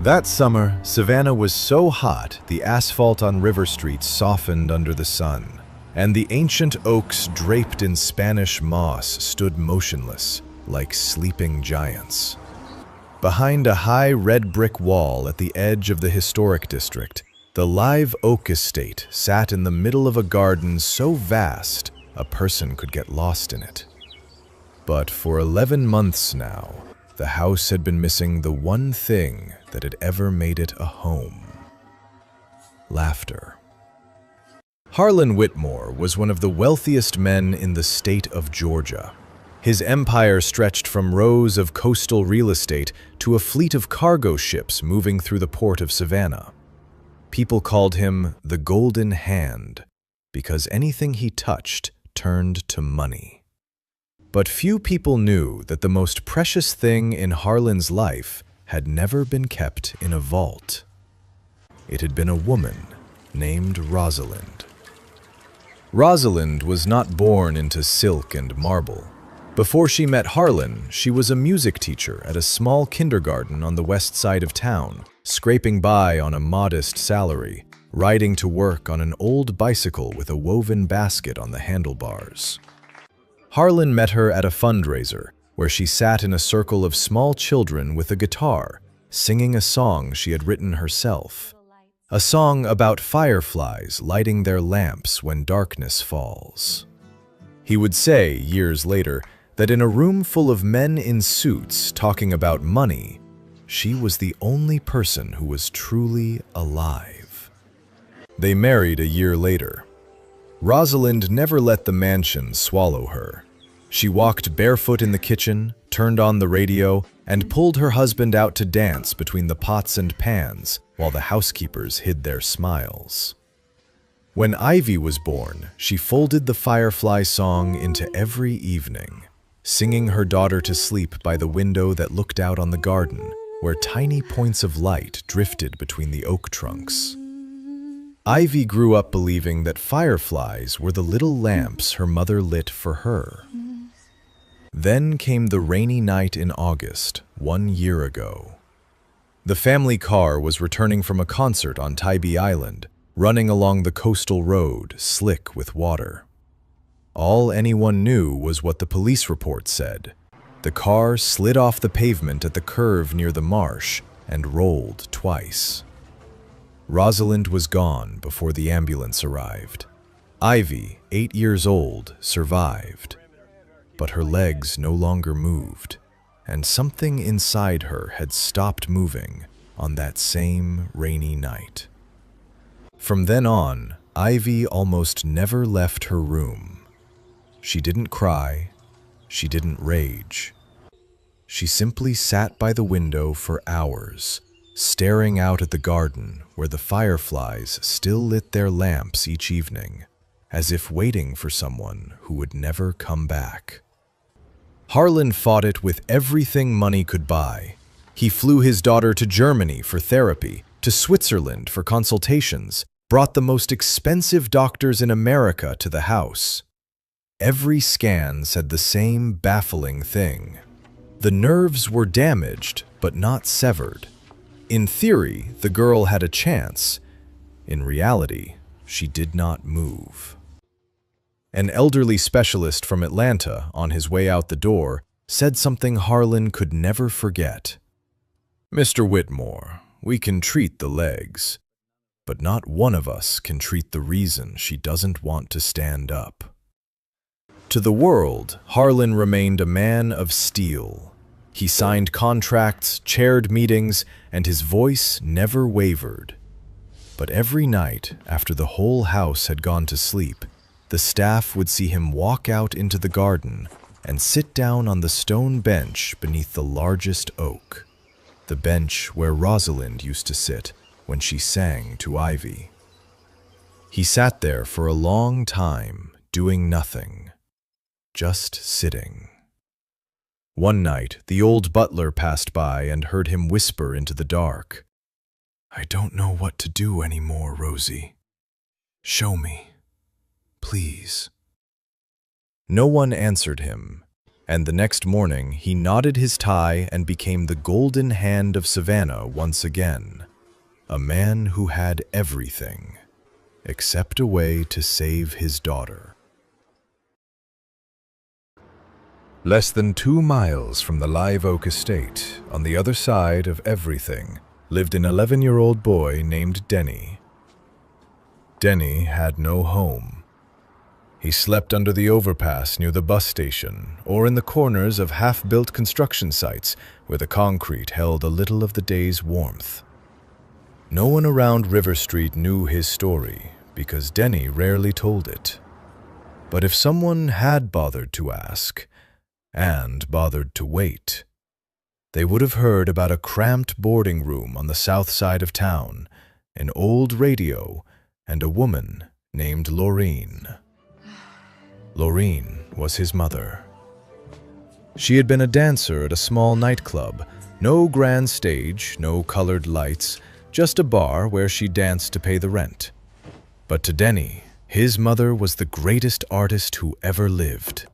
That summer, Savannah was so hot the asphalt on River Street softened under the sun, and the ancient oaks draped in Spanish moss stood motionless, like sleeping giants. Behind a high red brick wall at the edge of the historic district, the live oak estate sat in the middle of a garden so vast a person could get lost in it. But for 11 months now, the house had been missing the one thing that had ever made it a home: laughter. Harlan Whitmore was one of the wealthiest men in the state of Georgia. His empire stretched from rows of coastal real estate to a fleet of cargo ships moving through the port of Savannah. People called him the Golden Hand because anything he touched turned to money. But few people knew that the most precious thing in Harlan's life had never been kept in a vault. It had been a woman named Rosalind. Rosalind was not born into silk and marble. Before she met Harlan, she was a music teacher at a small kindergarten on the west side of town, scraping by on a modest salary, riding to work on an old bicycle with a woven basket on the handlebars. Harlan met her at a fundraiser, where she sat in a circle of small children with a guitar, singing a song she had written herself. A song about fireflies lighting their lamps when darkness falls. He would say, years later, that in a room full of men in suits talking about money, she was the only person who was truly alive. They married a year later. Rosalind never let the mansion swallow her. She walked barefoot in the kitchen, turned on the radio, and pulled her husband out to dance between the pots and pans while the housekeepers hid their smiles. When Ivy was born, she folded the Firefly song into every evening, singing her daughter to sleep by the window that looked out on the garden, where tiny points of light drifted between the oak trunks. Ivy grew up believing that fireflies were the little lamps her mother lit for her. Then came the rainy night in August, 1 year ago. The family car was returning from a concert on Tybee Island, running along the coastal road, slick with water. All anyone knew was what the police report said. The car slid off the pavement at the curve near the marsh and rolled twice. Rosalind was gone before the ambulance arrived. Ivy, 8 years old, survived. But her legs no longer moved, and something inside her had stopped moving on that same rainy night. From then on, Ivy almost never left her room. She didn't cry, she didn't rage. She simply sat by the window for hours, staring out at the garden where the fireflies still lit their lamps each evening, as if waiting for someone who would never come back. Harlan fought it with everything money could buy. He flew his daughter to Germany for therapy, to Switzerland for consultations, brought the most expensive doctors in America to the house. Every scan said the same baffling thing. The nerves were damaged, but not severed. In theory, the girl had a chance. In reality, she did not move. An elderly specialist from Atlanta, on his way out the door, said something Harlan could never forget. "Mr. Whitmore, we can treat the legs, but not one of us can treat the reason she doesn't want to stand up." To the world, Harlan remained a man of steel. He signed contracts, chaired meetings, and his voice never wavered. But every night, after the whole house had gone to sleep, the staff would see him walk out into the garden and sit down on the stone bench beneath the largest oak, the bench where Rosalind used to sit when she sang to Ivy. He sat there for a long time, doing nothing, just sitting. One night, the old butler passed by and heard him whisper into the dark, "I don't know what to do anymore, Rosie. Show me, please." No one answered him, And the next morning, he knotted his tie and became the golden hand of Savannah once again. A man who had everything, except a way to save his daughter. Less than 2 miles from the Live Oak estate, on the other side of everything, lived an 11-year-old boy named Denny. Denny had no home. He slept under the overpass near the bus station or in the corners of half-built construction sites where the concrete held a little of the day's warmth. No one around River Street knew his story because Denny rarely told it. But if someone had bothered to ask, and bothered to wait, they would have heard about a cramped boarding room on the south side of town, an old radio, and a woman named Laureen. Laureen was his mother. She had been a dancer at a small nightclub, no grand stage, no colored lights, just a bar where she danced to pay the rent. But to Denny, his mother was the greatest artist who ever lived.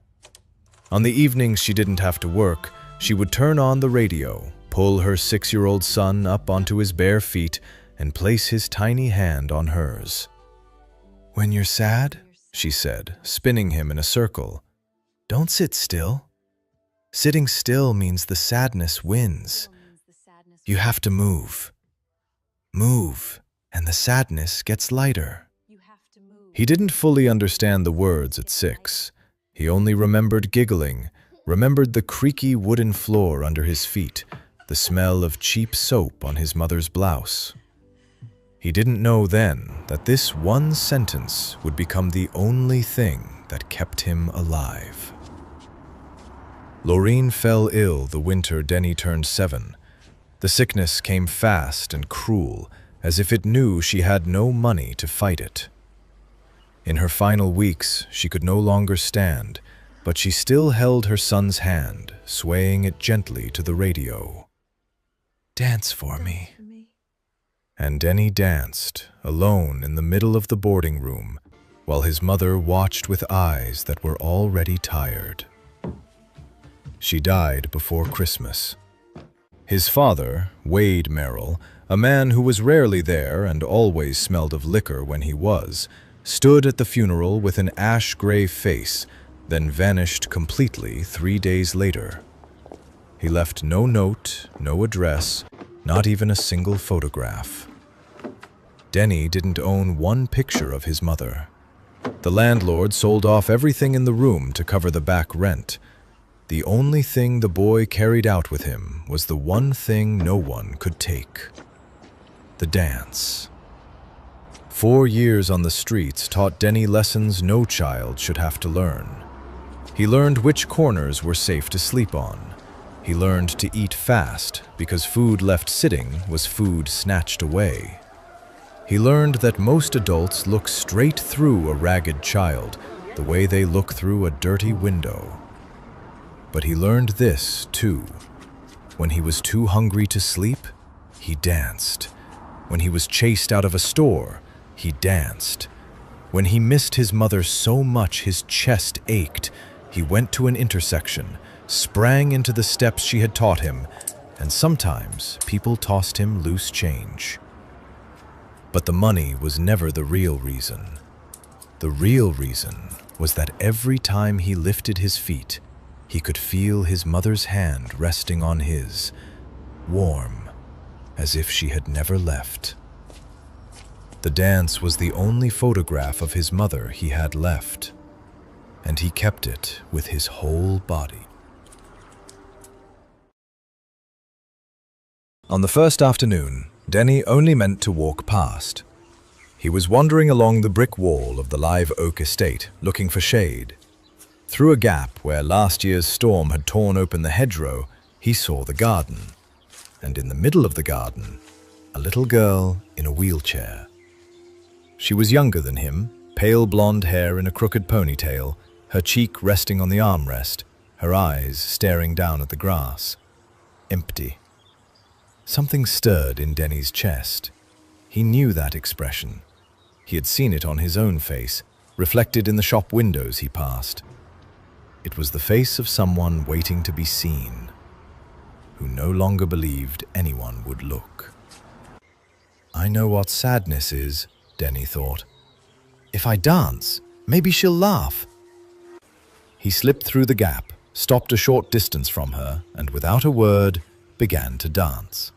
On the evenings she didn't have to work, she would turn on the radio, pull her 6-year-old son up onto his bare feet, and place his tiny hand on hers. "When you're sad," she said, spinning him in a circle, "don't sit still. Sitting still means the sadness wins. You have to move. Move, and the sadness gets lighter." He didn't fully understand the words at 6. He only remembered giggling, remembered the creaky wooden floor under his feet, the smell of cheap soap on his mother's blouse. He didn't know then that this one sentence would become the only thing that kept him alive. Laureen fell ill the winter Denny turned 7. The sickness came fast and cruel, as if it knew she had no money to fight it. In her final weeks, she could no longer stand, but she still held her son's hand, swaying it gently to the radio. "Dance for me." And Denny danced, alone in the middle of the boarding room, while his mother watched with eyes that were already tired. She died before Christmas. His father, Wade Merrill, a man who was rarely there and always smelled of liquor when he was, stood at the funeral with an ash-gray face, then vanished completely 3 days later. He left no note, no address, not even a single photograph. Denny didn't own one picture of his mother. The landlord sold off everything in the room to cover the back rent. The only thing the boy carried out with him was the one thing no one could take: the dance. 4 years on the streets taught Denny lessons no child should have to learn. He learned which corners were safe to sleep on. He learned to eat fast because food left sitting was food snatched away. He learned that most adults look straight through a ragged child, the way they look through a dirty window. But he learned this, too. When he was too hungry to sleep, he danced. When he was chased out of a store, he danced. When he missed his mother so much his chest ached, he went to an intersection, sprang into the steps she had taught him, and sometimes people tossed him loose change. But the money was never the real reason. The real reason was that every time he lifted his feet, he could feel his mother's hand resting on his, warm, as if she had never left. The dance was the only photograph of his mother he had left, and he kept it with his whole body. On the first afternoon, Denny only meant to walk past. He was wandering along the brick wall of the Live Oak estate, looking for shade. Through a gap where last year's storm had torn open the hedgerow, he saw the garden. And in the middle of the garden, a little girl in a wheelchair. She was younger than him, pale blonde hair in a crooked ponytail, her cheek resting on the armrest, her eyes staring down at the grass. Empty. Something stirred in Denny's chest. He knew that expression. He had seen it on his own face, reflected in the shop windows he passed. It was the face of someone waiting to be seen, who no longer believed anyone would look. I know what sadness is, Denny thought. If I dance, maybe she'll laugh. He slipped through the gap, stopped a short distance from her, and without a word, began to dance.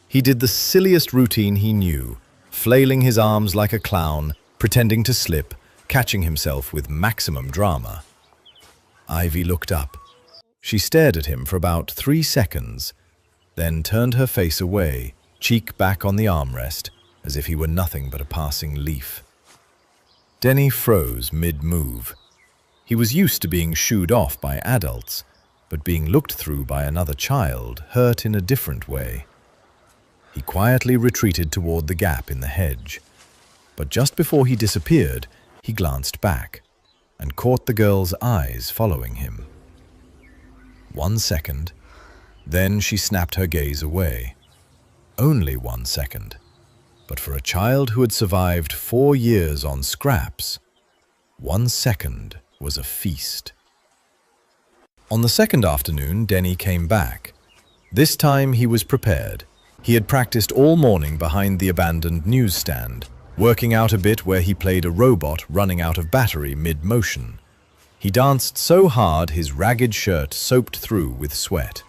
He did the silliest routine he knew, flailing his arms like a clown, pretending to slip, catching himself with maximum drama. Ivy looked up. She stared at him for about 3 seconds, then turned her face away, cheek back on the armrest, as if he were nothing but a passing leaf. Denny froze mid-move. He was used to being shooed off by adults, but being looked through by another child hurt in a different way. He quietly retreated toward the gap in the hedge, but just before he disappeared, he glanced back and caught the girl's eyes following him. 1 second, then she snapped her gaze away. Only 1 second, but for a child who had survived 4 years on scraps, 1 second was a feast. On the second afternoon, Denny came back. This time he was prepared. He had practiced all morning behind the abandoned newsstand, working out a bit where he played a robot running out of battery mid-motion. He danced so hard his ragged shirt soaked through with sweat.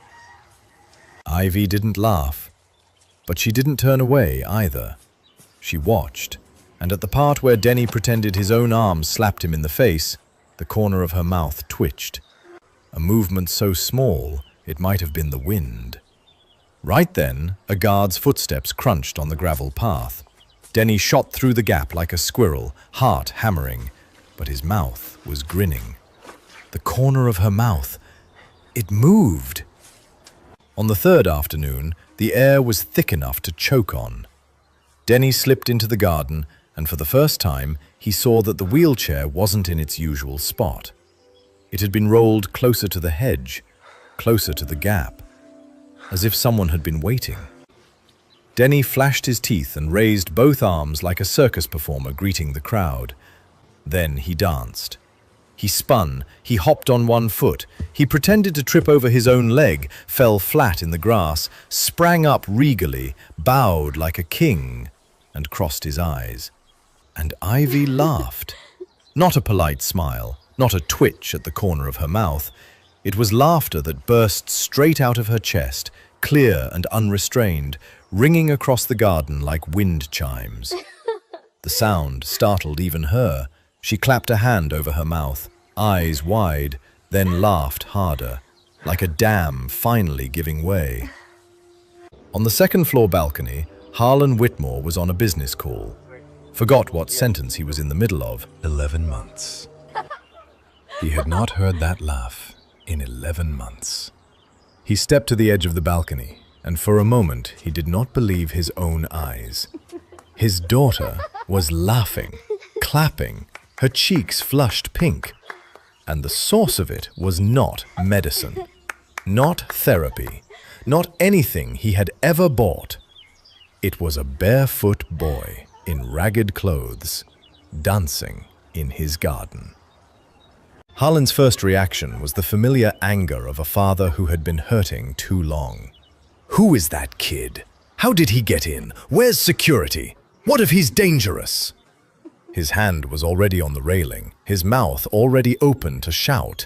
Ivy didn't laugh, but she didn't turn away either. She watched, and at the part where Denny pretended his own arms slapped him in the face, the corner of her mouth twitched. A movement so small, it might have been the wind. Right then, a guard's footsteps crunched on the gravel path. Denny shot through the gap like a squirrel, heart hammering, but his mouth was grinning. The corner of her mouth, it moved. On the third afternoon, the air was thick enough to choke on. Denny slipped into the garden, and for the first time, he saw that the wheelchair wasn't in its usual spot. It had been rolled closer to the hedge, closer to the gap, as if someone had been waiting. Denny flashed his teeth and raised both arms like a circus performer greeting the crowd. Then he danced. He spun, he hopped on one foot, he pretended to trip over his own leg, fell flat in the grass, sprang up regally, bowed like a king, and crossed his eyes. And Ivy laughed. Not a polite smile, not a twitch at the corner of her mouth. It was laughter that burst straight out of her chest, clear and unrestrained, ringing across the garden like wind chimes. The sound startled even her. She clapped a hand over her mouth, eyes wide, then laughed harder, like a dam finally giving way. On the second-floor balcony, Harlan Whitmore was on a business call. Forgot what sentence he was in the middle of. 11 months. He had not heard that laugh in 11 months. He stepped to the edge of the balcony, and for a moment he did not believe his own eyes. His daughter was laughing, clapping, her cheeks flushed pink. And the source of it was not medicine, not therapy, not anything he had ever bought. It was a barefoot boy in ragged clothes, dancing in his garden. Harlan's first reaction was the familiar anger of a father who had been hurting too long. Who is that kid? How did he get in? Where's security? What if he's dangerous? His hand was already on the railing, his mouth already open to shout.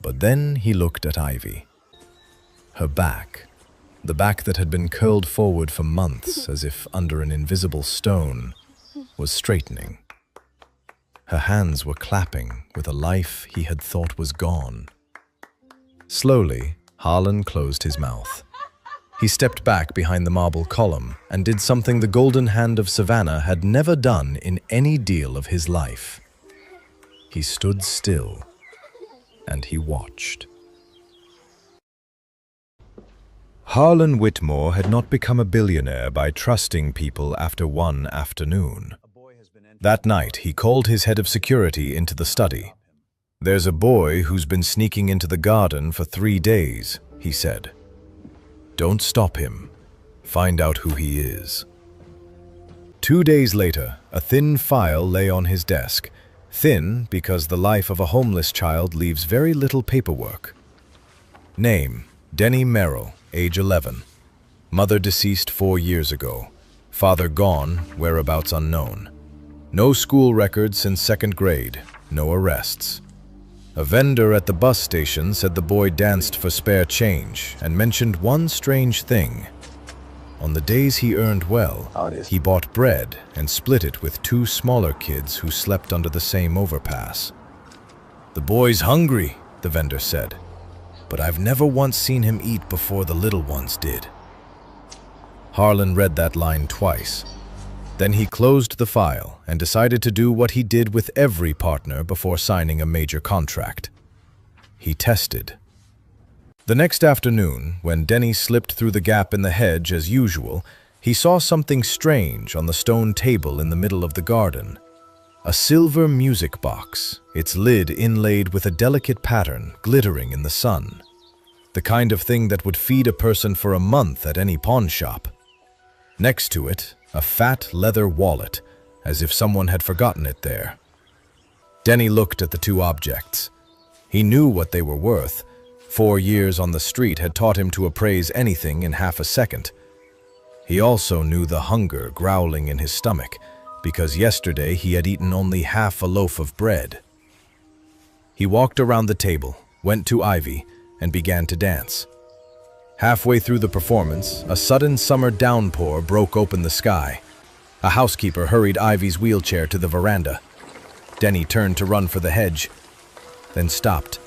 But then he looked at Ivy. Her back, the back that had been curled forward for months as if under an invisible stone, was straightening. Her hands were clapping with a life he had thought was gone. Slowly, Harlan closed his mouth. He stepped back behind the marble column and did something the golden hand of Savannah had never done in any deal of his life. He stood still, and he watched. Harlan Whitmore had not become a billionaire by trusting people after one afternoon. That night, he called his head of security into the study. "There's a boy who's been sneaking into the garden for 3 days," he said. "Don't stop him. Find out who he is." 2 days later, a thin file lay on his desk, Thin because the life of a homeless child leaves very little paperwork. Name: Denny Merrill, age 11. Mother deceased 4 years ago. Father gone, whereabouts unknown. No school records since 2nd grade, no arrests. A vendor at the bus station said the boy danced for spare change and mentioned one strange thing. On the days he earned well, he bought bread and split it with 2 smaller kids who slept under the same overpass. The boy's hungry, the vendor said, but I've never once seen him eat before the little ones did. Harlan read that line twice. Then he closed the file and decided to do what he did with every partner before signing a major contract. He tested. The next afternoon, when Denny slipped through the gap in the hedge as usual, he saw something strange on the stone table in the middle of the garden. A silver music box, its lid inlaid with a delicate pattern glittering in the sun. The kind of thing that would feed a person for a month at any pawn shop. Next to it, a fat leather wallet, as if someone had forgotten it there. Denny looked at the 2 objects. He knew what they were worth. 4 years on the street had taught him to appraise anything in half a second. He also knew the hunger growling in his stomach, because yesterday he had eaten only half a loaf of bread. He walked around the table, went to Ivy, and began to dance. Halfway through the performance, a sudden summer downpour broke open the sky. A housekeeper hurried Ivy's wheelchair to the veranda. Denny turned to run for the hedge, then stopped,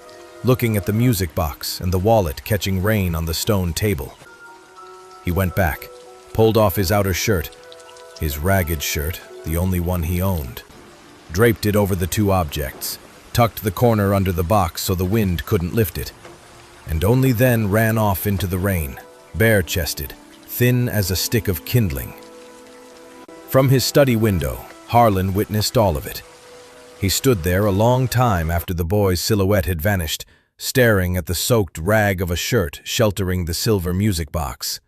looking at the music box and the wallet catching rain on the stone table. He went back, pulled off his outer shirt, his ragged shirt, the only one he owned, draped it over the 2 objects, tucked the corner under the box so the wind couldn't lift it, and only then ran off into the rain, bare-chested, thin as a stick of kindling. From his study window, Harlan witnessed all of it. He stood there a long time after the boy's silhouette had vanished, staring at the soaked rag of a shirt sheltering the silver music box.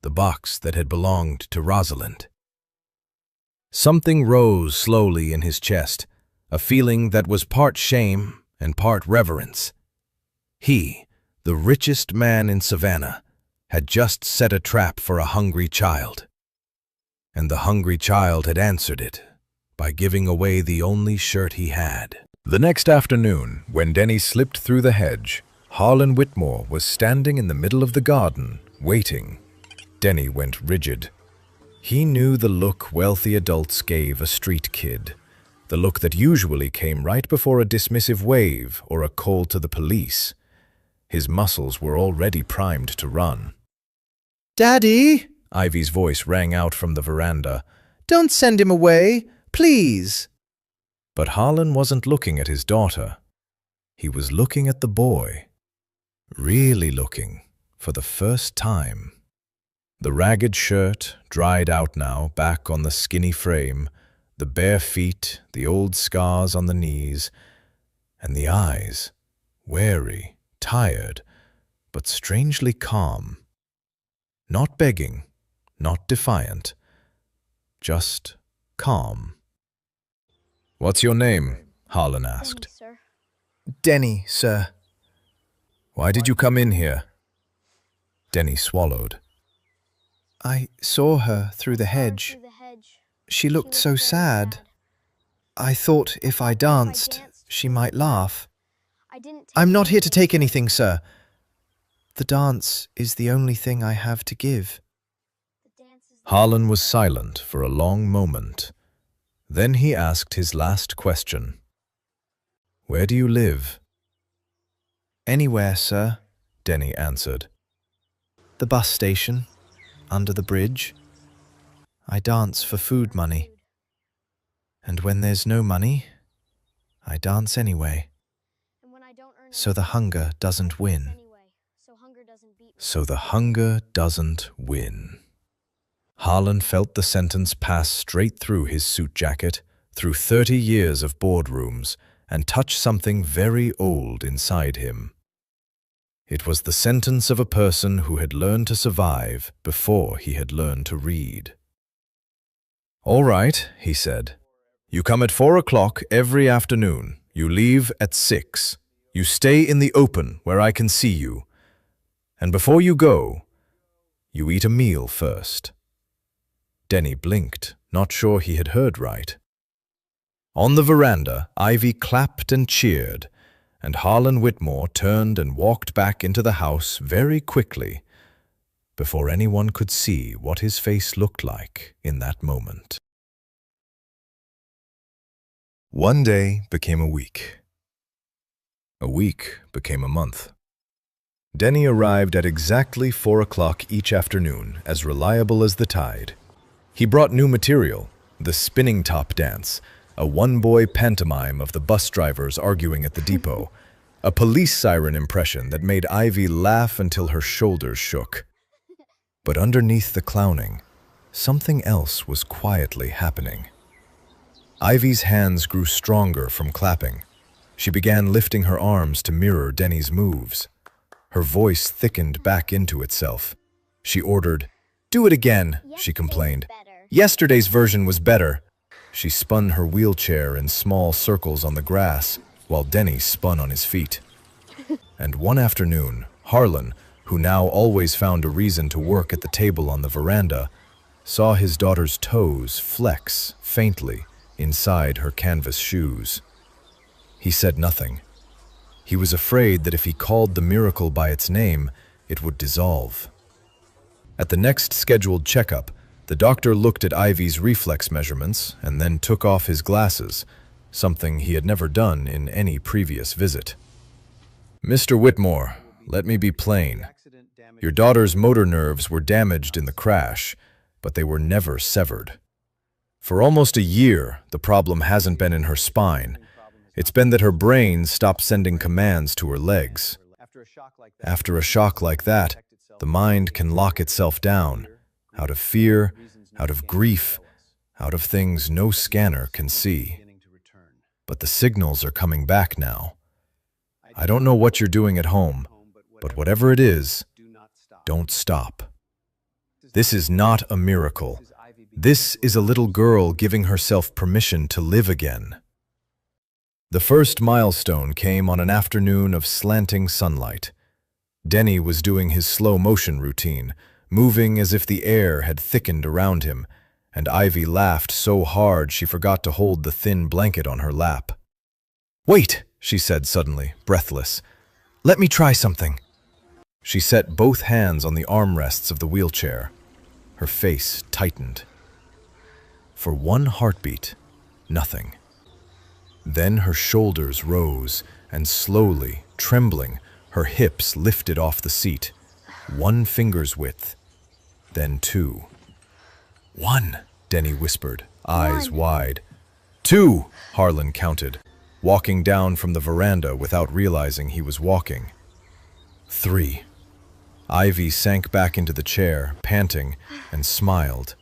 The box that had belonged to Rosalind. Something rose slowly in his chest, a feeling that was part shame and part reverence. He, the richest man in Savannah, had just set a trap for a hungry child. And the hungry child had answered it by giving away the only shirt he had. The next afternoon, when Denny slipped through the hedge, Harlan Whitmore was standing in the middle of the garden, waiting. Denny went rigid. He knew the look wealthy adults gave a street kid, the look that usually came right before a dismissive wave or a call to the police. His muscles were already primed to run. "Daddy!" Ivy's voice rang out from the veranda. "Don't send him away, please!" But Harlan wasn't looking at his daughter. He was looking at the boy. Really looking, for the first time. The ragged shirt, dried out now, back on the skinny frame, the bare feet, the old scars on the knees, and the eyes, wary, tired, but strangely calm. Not begging, not defiant, just calm. "What's your name?" Harlan asked. "Denny, sir." "Why did you come in here?" Denny swallowed. "I saw her through the hedge. She looked so sad. I thought if I danced, she might laugh. I'm not here to take anything, sir. The dance is the only thing I have to give." Harlan was silent for a long moment. Then he asked his last question. "Where do you live?" "Anywhere, sir," Denny answered. "The bus station, under the bridge. I dance for food money. And when there's no money, I dance anyway. So the hunger doesn't win." So the hunger doesn't win. Harlan felt the sentence pass straight through his suit jacket, through 30 years of boardrooms, and touch something very old inside him. It was the sentence of a person who had learned to survive before he had learned to read. "All right," he said. You come at 4 o'clock every afternoon. You leave at 6. You stay in the open where I can see you. And before you go, you eat a meal first." Denny blinked, not sure he had heard right. On the veranda, Ivy clapped and cheered, and Harlan Whitmore turned and walked back into the house very quickly, before anyone could see what his face looked like in that moment. One day became a week. A week became a month. Denny arrived at exactly 4 o'clock each afternoon, as reliable as the tide. He brought new material, the spinning top dance, a one-boy pantomime of the bus drivers arguing at the depot, a police siren impression that made Ivy laugh until her shoulders shook. But underneath the clowning, something else was quietly happening. Ivy's hands grew stronger from clapping. She began lifting her arms to mirror Denny's moves. Her voice thickened back into itself. She ordered, "Do it again," she complained. "Yesterday's version was better." She spun her wheelchair in small circles on the grass, while Denny spun on his feet. And one afternoon, Harlan, who now always found a reason to work at the table on the veranda, saw his daughter's toes flex faintly inside her canvas shoes. He said nothing. He was afraid that if he called the miracle by its name, it would dissolve. At the next scheduled checkup, the doctor looked at Ivy's reflex measurements and then took off his glasses, something he had never done in any previous visit. "Mr. Whitmore, let me be plain. Your daughter's motor nerves were damaged in the crash, but they were never severed. For almost a year, the problem hasn't been in her spine. It's been that her brain stopped sending commands to her legs. After a shock like that, the mind can lock itself down, out of fear, out of grief, out of things no scanner can see. But the signals are coming back now. I don't know what you're doing at home, but whatever it is, don't stop. This is not a miracle. This is a little girl giving herself permission to live again." The first milestone came on an afternoon of slanting sunlight. Denny was doing his slow-motion routine, moving as if the air had thickened around him, and Ivy laughed so hard she forgot to hold the thin blanket on her lap. "Wait," she said suddenly, breathless. "Let me try something." She set both hands on the armrests of the wheelchair. Her face tightened. For one heartbeat, nothing. Then her shoulders rose, and slowly, trembling, her hips lifted off the seat, 1 finger's width, then 2. "1," Denny whispered, eyes wide. "2," Harlan counted, walking down from the veranda without realizing he was walking. 3. Ivy sank back into the chair, panting, and smiled,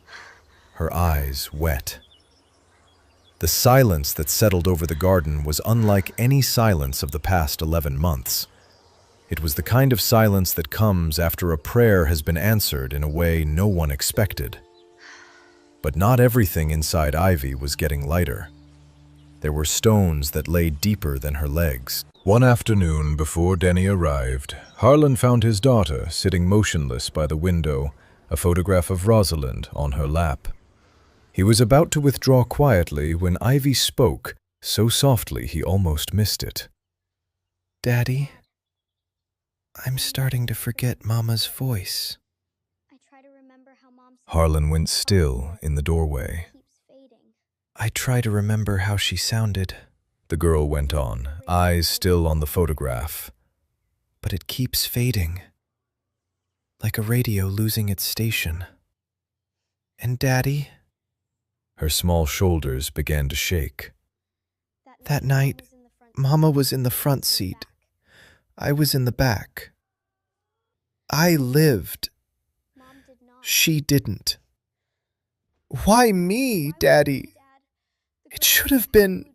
her eyes wet. The silence that settled over the garden was unlike any silence of the past 11 months. It was the kind of silence that comes after a prayer has been answered in a way no one expected. But not everything inside Ivy was getting lighter. There were stones that lay deeper than her legs. One afternoon before Denny arrived, Harlan found his daughter sitting motionless by the window, a photograph of Rosalind on her lap. He was about to withdraw quietly when Ivy spoke, so softly he almost missed it. "Daddy, I'm starting to forget Mama's voice." Harlan went still in the doorway. "I try to remember how she sounded," the girl went on, eyes still on the photograph. "but it keeps fading, like a radio losing its station. And Daddy," her small shoulders began to shake. "that night, Mama was in the front seat. I was in the back. I lived. She didn't. Why me, Daddy? It should have been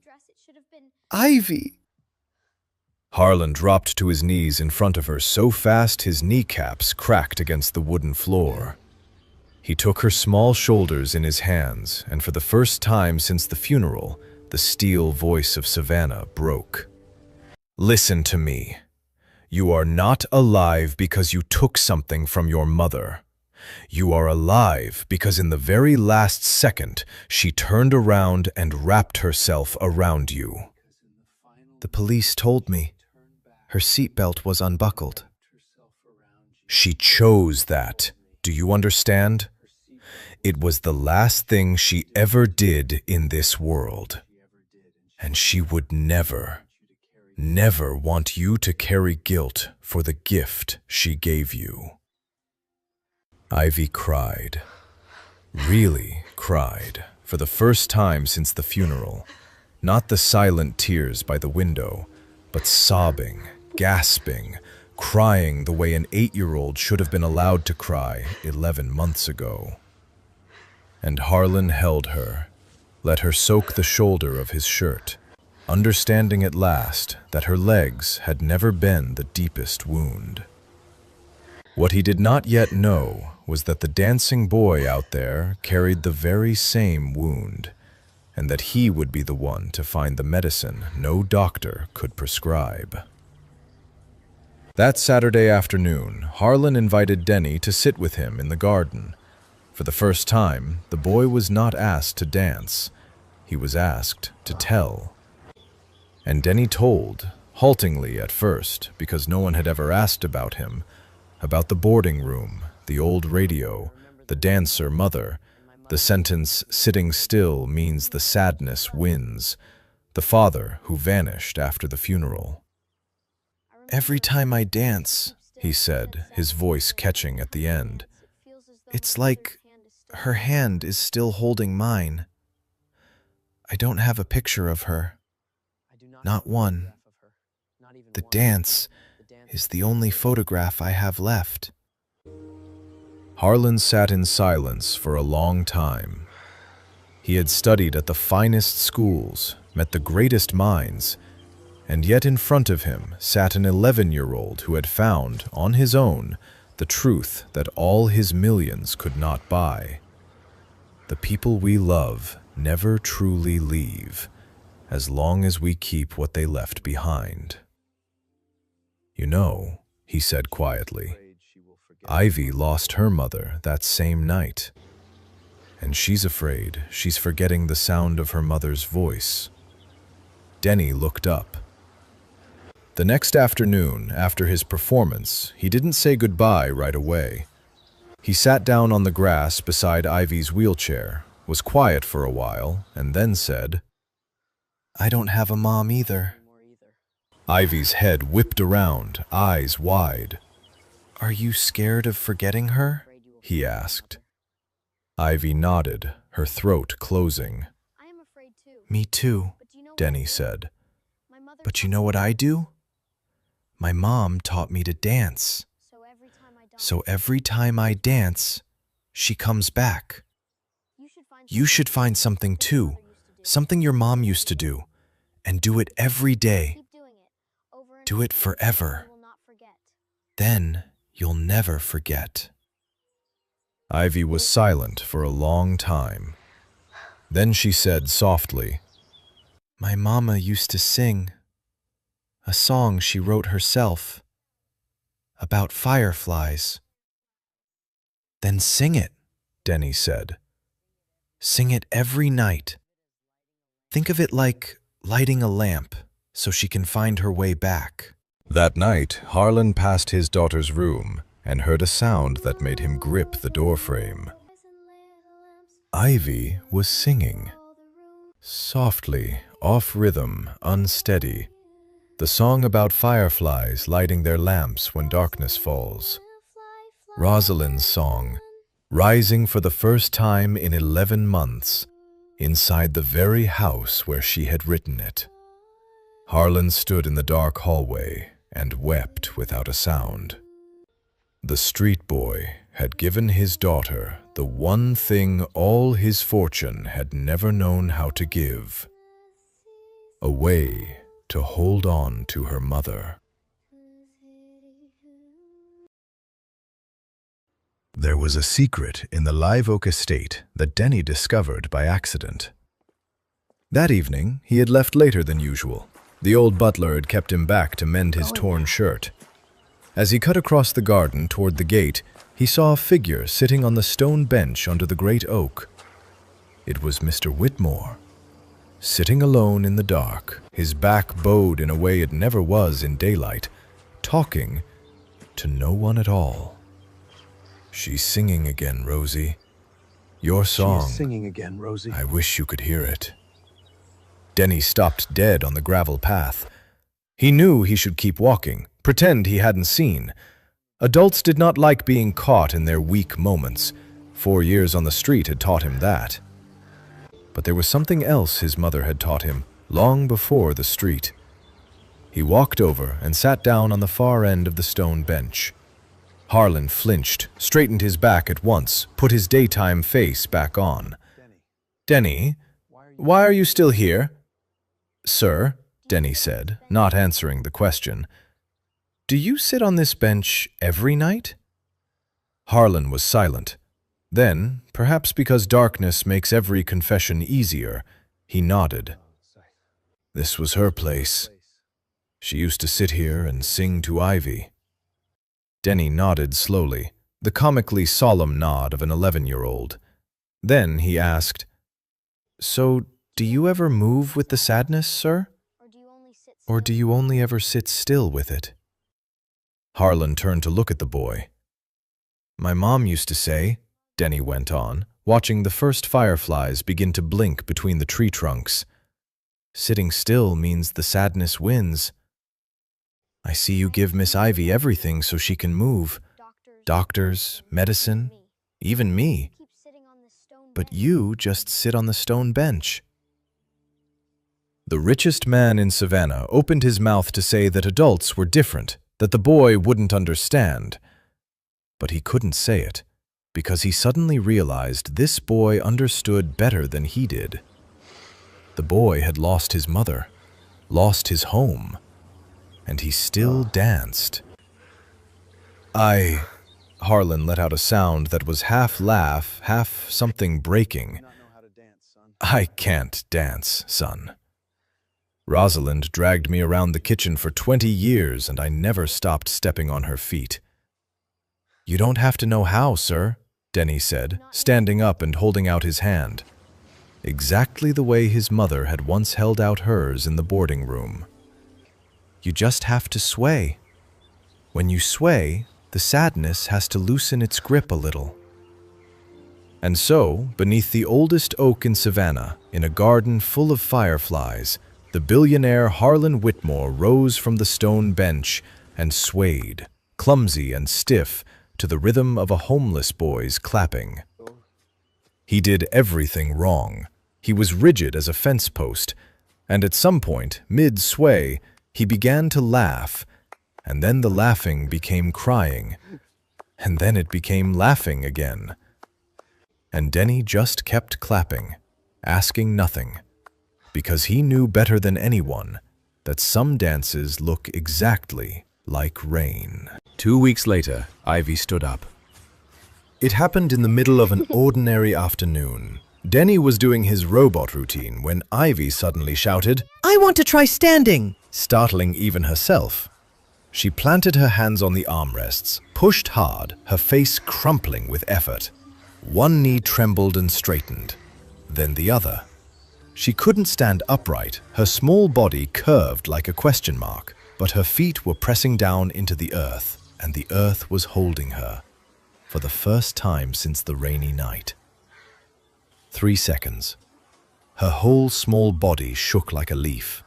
Ivy." Harlan dropped to his knees in front of her so fast his kneecaps cracked against the wooden floor. He took her small shoulders in his hands, and for the first time since the funeral, the steel voice of Savannah broke. "Listen to me. You are not alive because you took something from your mother. You are alive because in the very last second, she turned around and wrapped herself around you." The police told me her seatbelt was unbuckled. She chose that. Do you understand? It was the last thing she ever did in this world. And she would never want you to carry guilt for the gift she gave you. Ivy cried. Really cried, for the first time since the funeral. Not the silent tears by the window, but sobbing, gasping, crying the way an 8-year-old should have been allowed to cry 11 months ago. And Harlan held her, let her soak the shoulder of his shirt, understanding at last that her legs had never been the deepest wound. What he did not yet know was that the dancing boy out there carried the very same wound, and that he would be the one to find the medicine no doctor could prescribe. That Saturday afternoon, Harlan invited Denny to sit with him in the garden. For the first time, the boy was not asked to dance. He was asked to tell. And Denny told, haltingly at first, because no one had ever asked about him, about the boarding room, the old radio, the dancer mother, the sentence "sitting still means the sadness wins," the father who vanished after the funeral. "Every time I dance," he said, his voice catching at the end, "it's like her hand is still holding mine. I don't have a picture of her. Not one. The dance is the only photograph I have left." Harlan sat in silence for a long time. He had studied at the finest schools, met the greatest minds, and yet in front of him sat an 11-year-old who had found, on his own, the truth that all his millions could not buy. The people we love never truly leave, as long as we keep what they left behind. "You know," he said quietly, "Ivy lost her mother that same night, and she's afraid she's forgetting the sound of her mother's voice." Denny looked up. The next afternoon, after his performance, he didn't say goodbye right away. He sat down on the grass beside Ivy's wheelchair, was quiet for a while, and then said, "I don't have a mom either." Ivy's head whipped around, eyes wide. "Are you scared of forgetting her?" he asked. Ivy nodded, her throat closing. "Me too," Denny said. "But you know what I do? My mom taught me to dance. So every time I dance, she comes back. You should find something too, something your mom used to do, and do it every day. Do it forever. Then you'll never forget." Ivy was silent for a long time. Then she said softly, "My mama used to sing a song she wrote herself about fireflies." "Then sing it," Denny said. "Sing it every night. Think of it like lighting a lamp so she can find her way back." That night, Harlan passed his daughter's room and heard a sound that made him grip the doorframe. Ivy was singing. Softly, off rhythm, unsteady. The song about fireflies lighting their lamps when darkness falls. Rosalind's song, rising for the first time in 11 months, inside the very house where she had written it. Harlan stood in the dark hallway and wept without a sound. The street boy had given his daughter the one thing all his fortune had never known how to give: a way to hold on to her mother. There was a secret in the live oak estate that Denny discovered by accident. That evening, he had left later than usual. The old butler had kept him back to mend his torn shirt. As he cut across the garden toward the gate, he saw a figure sitting on the stone bench under the great oak. It was Mr. Whitmore, sitting alone in the dark, his back bowed in a way it never was in daylight, talking to no one at all. "She's singing again, Rosie. Your song. She's singing again, Rosie. I wish you could hear it." Denny stopped dead on the gravel path. He knew he should keep walking, pretend he hadn't seen. Adults did not like being caught in their weak moments. 4 years on the street had taught him that. But there was something else his mother had taught him long before the street. He walked over and sat down on the far end of the stone bench. Harlan flinched, straightened his back at once, put his daytime face back on. "Denny, why are you still here?" "Sir," Denny said, not answering the question, "do you sit on this bench every night?" Harlan was silent. Then, perhaps because darkness makes every confession easier, he nodded. This was her place. She used to sit here and sing to Ivy. Denny nodded slowly, the comically solemn nod of an 11-year-old. Then he asked, "So, do you ever move with the sadness, sir? Or do you only ever sit still with it?" Harlan turned to look at the boy. "My mom used to say," Denny went on, watching the first fireflies begin to blink between the tree trunks, "sitting still means the sadness wins. I see you give Miss Ivy everything so she can move. Doctors, medicine, even me. But you just sit on the stone bench." The richest man in Savannah opened his mouth to say that adults were different, that the boy wouldn't understand. But he couldn't say it, because he suddenly realized this boy understood better than he did. The boy had lost his mother, lost his home, and he still danced. Harlan let out a sound that was half laugh, half something breaking. "I can't dance, son. Rosalind dragged me around the kitchen for 20 years and I never stopped stepping on her feet." "You don't have to know how, sir," Denny said, standing up and holding out his hand. Exactly the way his mother had once held out hers in the boarding room. "You just have to sway. When you sway, the sadness has to loosen its grip a little." And so, beneath the oldest oak in Savannah, in a garden full of fireflies, the billionaire Harlan Whitmore rose from the stone bench and swayed, clumsy and stiff, to the rhythm of a homeless boy's clapping. He did everything wrong. He was rigid as a fence post, and at some point, mid-sway, he began to laugh, and then the laughing became crying, and then it became laughing again. And Denny just kept clapping, asking nothing, because he knew better than anyone that some dances look exactly like rain. 2 weeks later, Ivy stood up. It happened in the middle of an ordinary afternoon. Denny was doing his robot routine when Ivy suddenly shouted, "I want to try standing!" startling even herself. She planted her hands on the armrests, pushed hard, her face crumpling with effort. One knee trembled and straightened, then the other. She couldn't stand upright, her small body curved like a question mark, but her feet were pressing down into the earth, and the earth was holding her, for the first time since the rainy night. 3 seconds. Her whole small body shook like a leaf.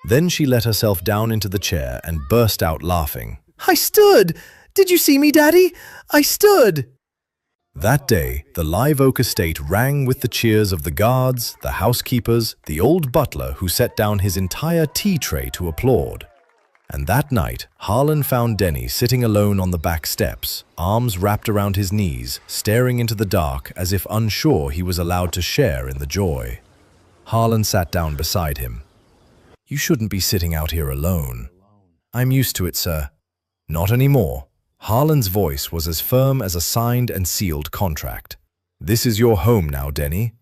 Then she let herself down into the chair and burst out laughing. "I stood! Did you see me, Daddy? I stood!" That day, the live oak estate rang with the cheers of the guards, the housekeepers, the old butler who set down his entire tea tray to applaud. And that night, Harlan found Denny sitting alone on the back steps, arms wrapped around his knees, staring into the dark as if unsure he was allowed to share in the joy. Harlan sat down beside him. "You shouldn't be sitting out here alone." "I'm used to it, sir." "Not anymore." Harlan's voice was as firm as a signed and sealed contract. "This is your home now, Denny.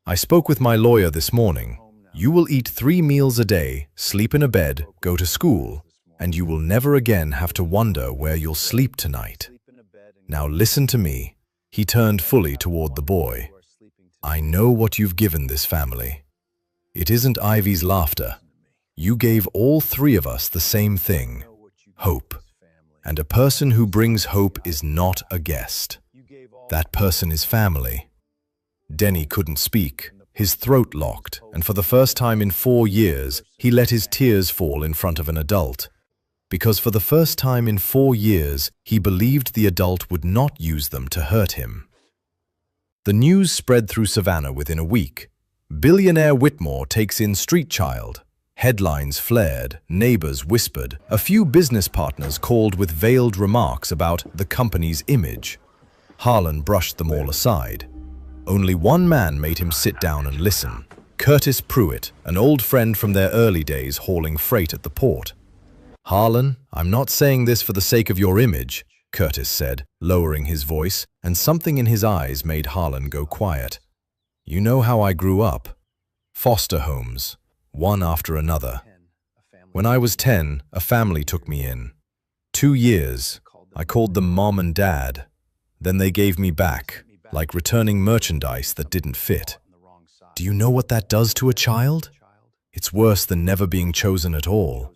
I spoke with my lawyer this morning. You will eat 3 meals a day, sleep in a bed, go to school, and you will never again have to wonder where you'll sleep tonight. Now listen to me." He turned fully toward the boy. "I know what you've given this family. It isn't Ivy's laughter. You gave all 3 of us the same thing, hope. And a person who brings hope is not a guest. That person is family." Denny couldn't speak. His throat locked, and for the first time in 4 years, he let his tears fall in front of an adult. Because for the first time in 4 years, he believed the adult would not use them to hurt him. The news spread through Savannah within a week. Billionaire Whitmore takes in street child. Headlines flared, neighbors whispered, a few business partners called with veiled remarks about the company's image. Harlan brushed them all aside. Only one man made him sit down and listen. Curtis Pruitt, an old friend from their early days hauling freight at the port. "Harlan, I'm not saying this for the sake of your image," Curtis said, lowering his voice, and something in his eyes made Harlan go quiet. "You know how I grew up. Foster homes. One after another. When I was 10, a family took me in. 2 years. I called them Mom and Dad. Then they gave me back, like returning merchandise that didn't fit. Do you know what that does to a child? It's worse than never being chosen at all.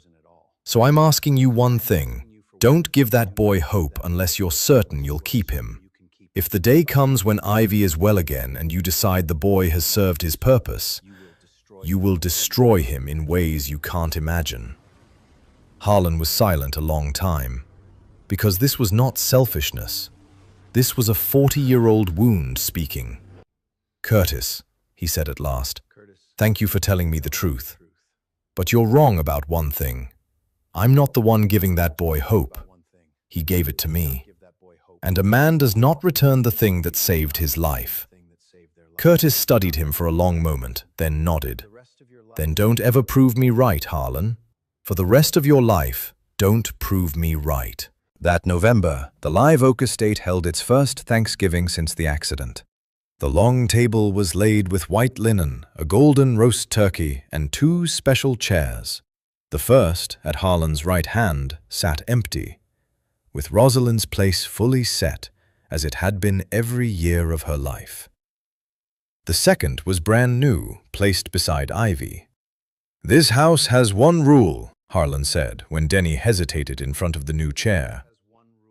So I'm asking you one thing. Don't give that boy hope unless you're certain you'll keep him. If the day comes when Ivy is well again and you decide the boy has served his purpose, you will destroy him in ways you can't imagine." Harlan was silent a long time, because this was not selfishness. This was a 40-year-old wound speaking. "Curtis," he said at last, "thank you for telling me the truth. But you're wrong about one thing. I'm not the one giving that boy hope. He gave it to me. And a man does not return the thing that saved his life." Curtis studied him for a long moment, then nodded. "Then don't ever prove me right, Harlan. For the rest of your life, don't prove me right." That November, the Live Oak Estate held its first Thanksgiving since the accident. The long table was laid with white linen, a golden roast turkey, and 2 special chairs. The first, at Harlan's right hand, sat empty, with Rosalind's place fully set, as it had been every year of her life. The second was brand new, placed beside Ivy. "This house has one rule," Harlan said when Denny hesitated in front of the new chair.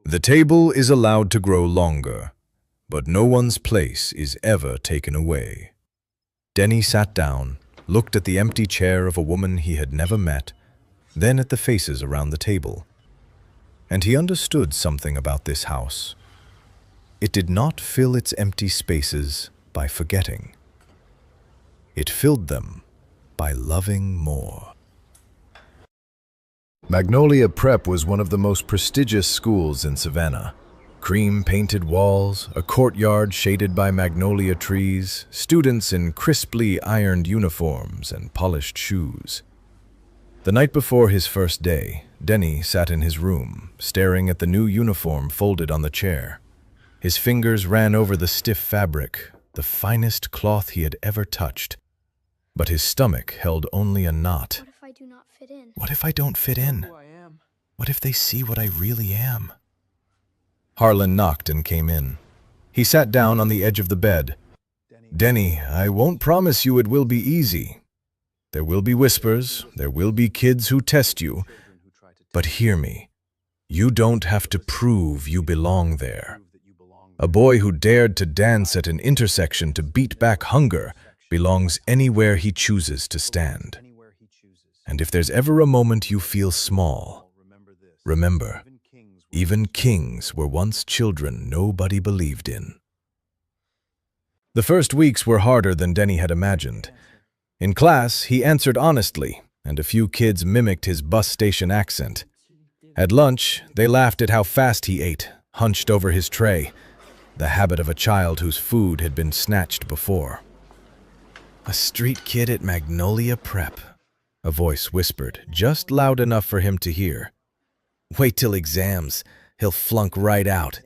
"The table is allowed to grow longer, but no one's place is ever taken away." Denny sat down, looked at the empty chair of a woman he had never met, then at the faces around the table. And he understood something about this house. It did not fill its empty spaces by forgetting. It filled them by loving more. Magnolia Prep was one of the most prestigious schools in Savannah. Cream-painted walls, a courtyard shaded by magnolia trees, students in crisply ironed uniforms and polished shoes. The night before his first day, Denny sat in his room, staring at the new uniform folded on the chair. His fingers ran over the stiff fabric, the finest cloth he had ever touched. But his stomach held only a knot. What if I do not fit in? What if I don't fit in? What if they see what I really am? Harlan knocked and came in. He sat down on the edge of the bed. "Denny, I won't promise you it will be easy. There will be whispers, there will be kids who test you. But hear me, you don't have to prove you belong there. A boy who dared to dance at an intersection to beat back hunger belongs anywhere he chooses to stand. And if there's ever a moment you feel small, remember, even kings were once children nobody believed in." The first weeks were harder than Denny had imagined. In class, he answered honestly, and a few kids mimicked his bus station accent. At lunch, they laughed at how fast he ate, hunched over his tray, the habit of a child whose food had been snatched before. "A street kid at Magnolia Prep," a voice whispered, just loud enough for him to hear. "Wait till exams. he'll flunk right out.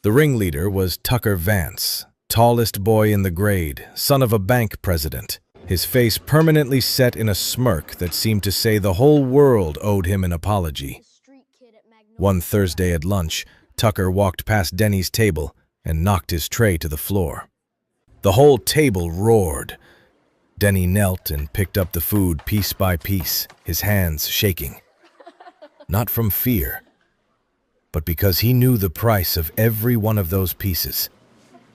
The ringleader was Tucker Vance, tallest boy in the grade, son of a bank president, his face permanently set in a smirk that seemed to say the whole world owed him an apology. One Thursday at lunch, Tucker walked past Denny's table and knocked his tray to the floor. The whole table roared. Denny knelt and picked up the food piece by piece, his hands shaking. Not from fear, but because he knew the price of every one of those pieces,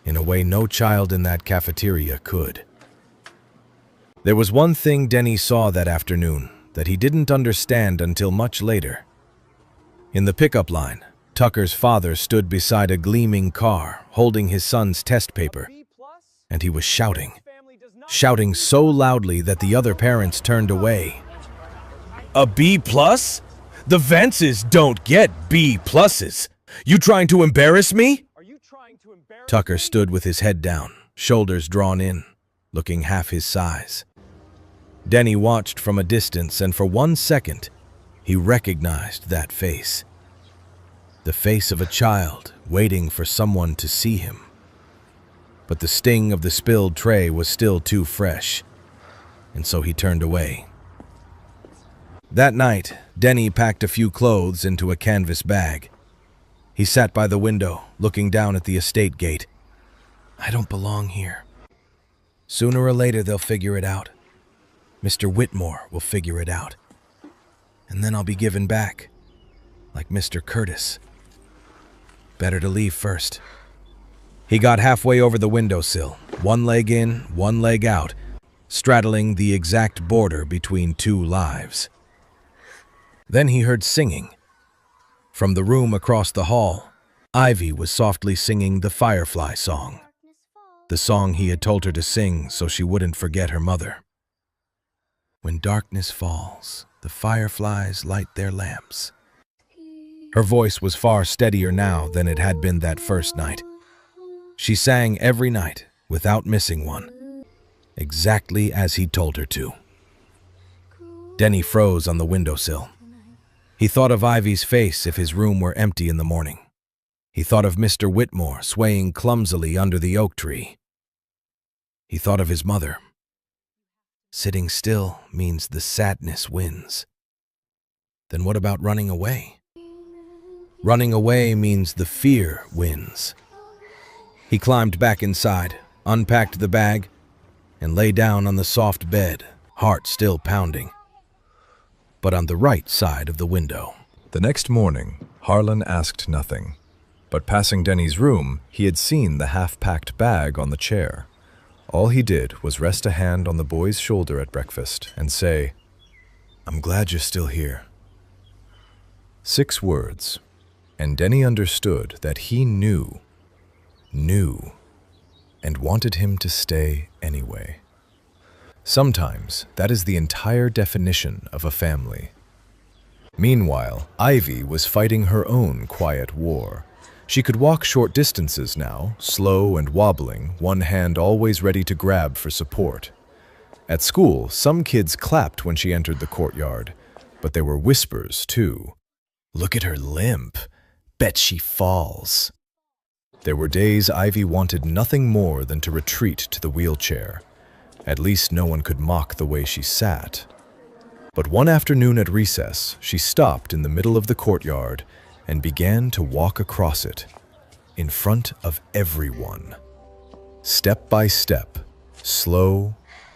in a way no child in that cafeteria could. There was one thing Denny saw that afternoon that he didn't understand until much later. In the pickup line, Tucker's father stood beside a gleaming car, holding his son's test paper, and he was shouting so loudly that the other parents turned away. A B+? The Vances don't get B+. You trying to embarrass me? Tucker stood with his head down, shoulders drawn in, looking half his size. Denny watched from a distance, and for 1 second, he recognized that face. The face of a child waiting for someone to see him. But the sting of the spilled tray was still too fresh, and so he turned away. That night, Denny packed a few clothes into a canvas bag. He sat by the window, looking down at the estate gate. I don't belong here. Sooner or later, they'll figure it out. Mr. Whitmore will figure it out. And then I'll be given back, like Mr. Curtis. Better to leave first. He got halfway over the windowsill, one leg in, one leg out, straddling the exact border between two lives. Then he heard singing. From the room across the hall, Ivy was softly singing the Firefly song, the song he had told her to sing so she wouldn't forget her mother. When darkness falls, the fireflies light their lamps. Her voice was far steadier now than it had been that first night. She sang every night, without missing one, exactly as he told her to. Denny froze on the windowsill. He thought of Ivy's face if his room were empty in the morning. He thought of Mr. Whitmore swaying clumsily under the oak tree. He thought of his mother. Sitting still means the sadness wins. Then what about running away? Running away means the fear wins. He climbed back inside, unpacked the bag, and lay down on the soft bed, heart still pounding, but on the right side of the window. The next morning, Harlan asked nothing, but passing Denny's room, he had seen the half-packed bag on the chair. All he did was rest a hand on the boy's shoulder at breakfast and say, "I'm glad you're still here." 6 words, and Denny understood that he knew, and wanted him to stay anyway. Sometimes that is the entire definition of a family. Meanwhile, Ivy was fighting her own quiet war. She could walk short distances now, slow and wobbling, one hand always ready to grab for support. At school, some kids clapped when she entered the courtyard, but there were whispers too. Look at her limp. Bet she falls. There were days Ivy wanted nothing more than to retreat to the wheelchair. At least no one could mock the way she sat. But one afternoon at recess, she stopped in the middle of the courtyard and began to walk across it, in front of everyone. Step by step, slow,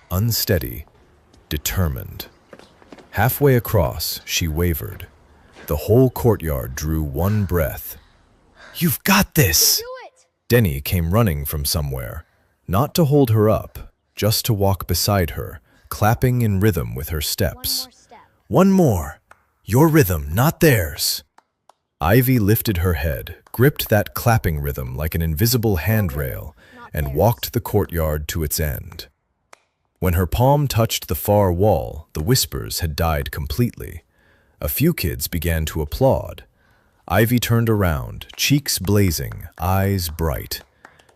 unsteady, determined. Halfway across, she wavered. The whole courtyard drew one breath. "You've got this!" Denny came running from somewhere, not to hold her up, just to walk beside her, clapping in rhythm with her steps. "One more. Your rhythm, not theirs." Ivy lifted her head, gripped that clapping rhythm like an invisible handrail, and walked the courtyard to its end. When her palm touched the far wall, the whispers had died completely. A few kids began to applaud. Ivy turned around, cheeks blazing, eyes bright,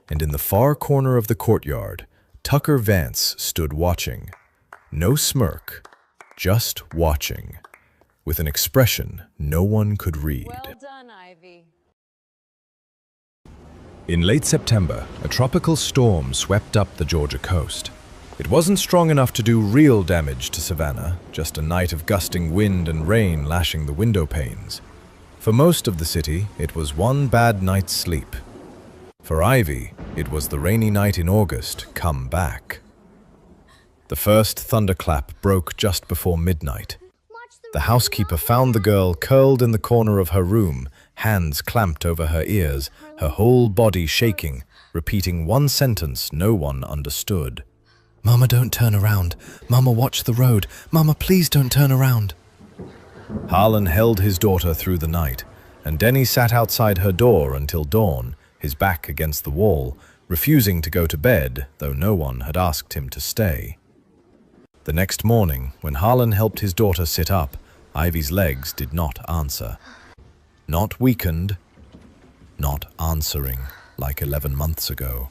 and in the far corner of the courtyard, Tucker Vance stood watching. No smirk, just watching. with an expression no one could read. Well done, Ivy. In late September, a tropical storm swept up the Georgia coast. It wasn't strong enough to do real damage to Savannah, just a night of gusting wind and rain lashing the window panes. For most of the city, it was one bad night's sleep. For Ivy, it was the rainy night in August come back. The first thunderclap broke just before midnight. The housekeeper found the girl curled in the corner of her room, hands clamped over her ears, her whole body shaking, repeating one sentence no one understood. Mama, don't turn around. Mama, watch the road. Mama, please don't turn around. Harlan held his daughter through the night, and Denny sat outside her door until dawn, his back against the wall, refusing to go to bed, though no one had asked him to stay. The next morning, when Harlan helped his daughter sit up, Ivy's legs did not answer. Not weakened, not answering, like 11 months ago.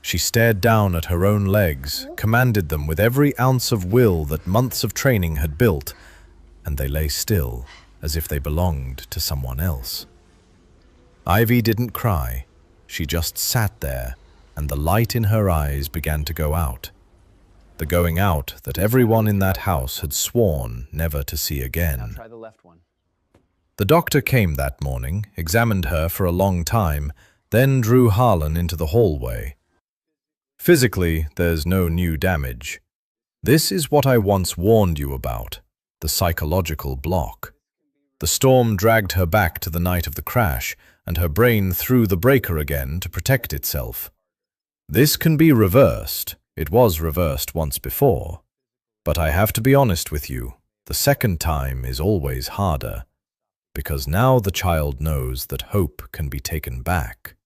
She stared down at her own legs, commanded them with every ounce of will that months of training had built, and they lay still, as if they belonged to someone else. Ivy didn't cry. She just sat there, and the light in her eyes began to go out. The going out that everyone in that house had sworn never to see again. Now try the left one. The doctor came that morning, examined her for a long time, then drew Harlan into the hallway. Physically, there's no new damage. This is what I once warned you about, the psychological block. The storm dragged her back to the night of the crash, and her brain threw the breaker again to protect itself. This can be reversed. It was reversed once before. But I have to be honest with you, the second time is always harder, because now the child knows that hope can be taken back.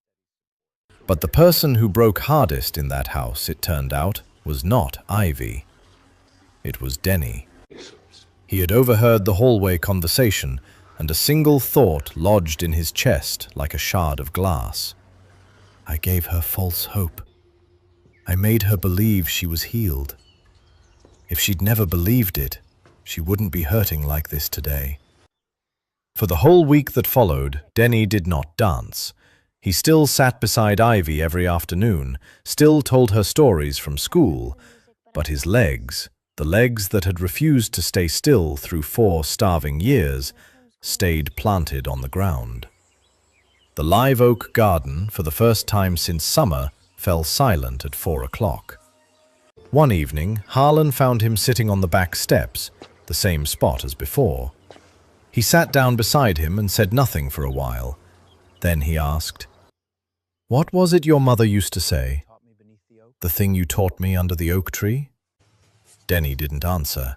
But the person who broke hardest in that house, it turned out, was not Ivy. It was Denny. He had overheard the hallway conversation, and a single thought lodged in his chest like a shard of glass. I gave her false hope. I made her believe she was healed. If she'd never believed it, she wouldn't be hurting like this today. For the whole week that followed, Denny did not dance. He still sat beside Ivy every afternoon, still told her stories from school, but his legs, the legs that had refused to stay still through 4 starving years, stayed planted on the ground. The live oak garden, for the first time since summer, fell silent at 4 o'clock. One evening, Harlan found him sitting on the back steps, the same spot as before. He sat down beside him and said nothing for a while. Then he asked, "What was it your mother used to say? The thing you taught me under the oak tree?" Denny didn't answer.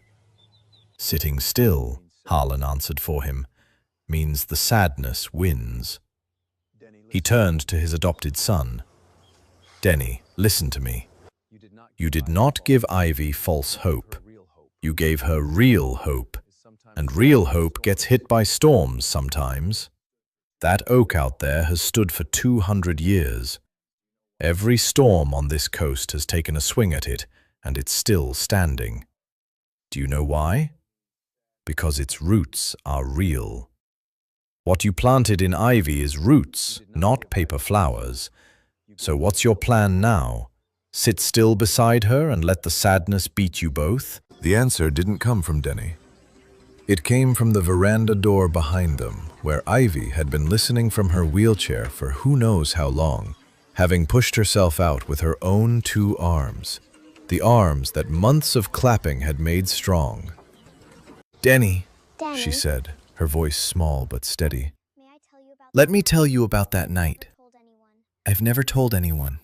"Sitting still," Harlan answered for him, "means the sadness wins." He turned to his adopted son. "Denny, listen to me. You did not give Ivy false hope. You gave her real hope, and real hope gets hit by storms sometimes. That oak out there has stood for 200 years. Every storm on this coast has taken a swing at it, and it's still standing. Do you know why? Because its roots are real. What you planted in Ivy is roots, not paper flowers. So what's your plan now? Sit still beside her and let the sadness beat you both?" The answer didn't come from Denny. It came from the veranda door behind them, where Ivy had been listening from her wheelchair for who knows how long, having pushed herself out with her own 2 arms, the arms that months of clapping had made strong. "Denny," she said, her voice small but steady. "Let me tell you about that night. I've never told anyone.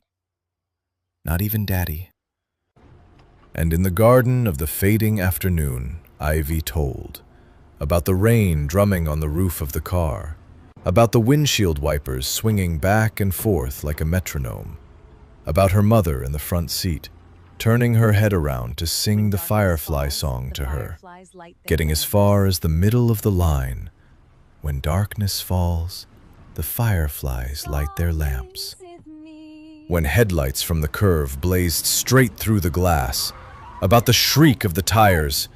Not even Daddy." And in the garden of the fading afternoon, Ivy told. About the rain drumming on the roof of the car. About the windshield wipers swinging back and forth like a metronome. About her mother in the front seat, turning her head around to sing the Firefly song to her, getting as far as the middle of the line. When darkness falls, the fireflies light their lamps. When headlights from the curve blazed straight through the glass. About the shriek of the tires.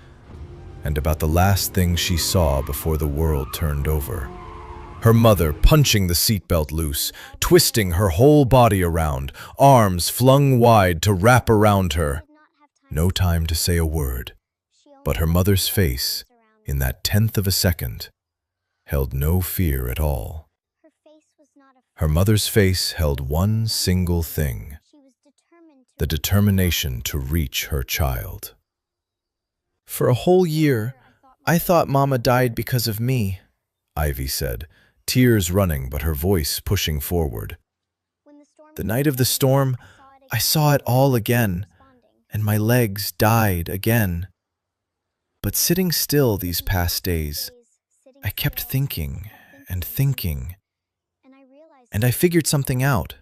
and about the last thing she saw before the world turned over. Her mother punching the seatbelt loose, twisting her whole body around, arms flung wide to wrap around her. No time to say a word, but her mother's face, in that tenth of a second, held no fear at all. Her mother's face held one single thing: the determination to reach her child. For a whole year, I thought Mama died because of me, Ivy said, tears running but her voice pushing forward. The night of the storm, I saw it all again, and my legs died again. But sitting still these past days, I kept thinking and thinking, and I figured something out.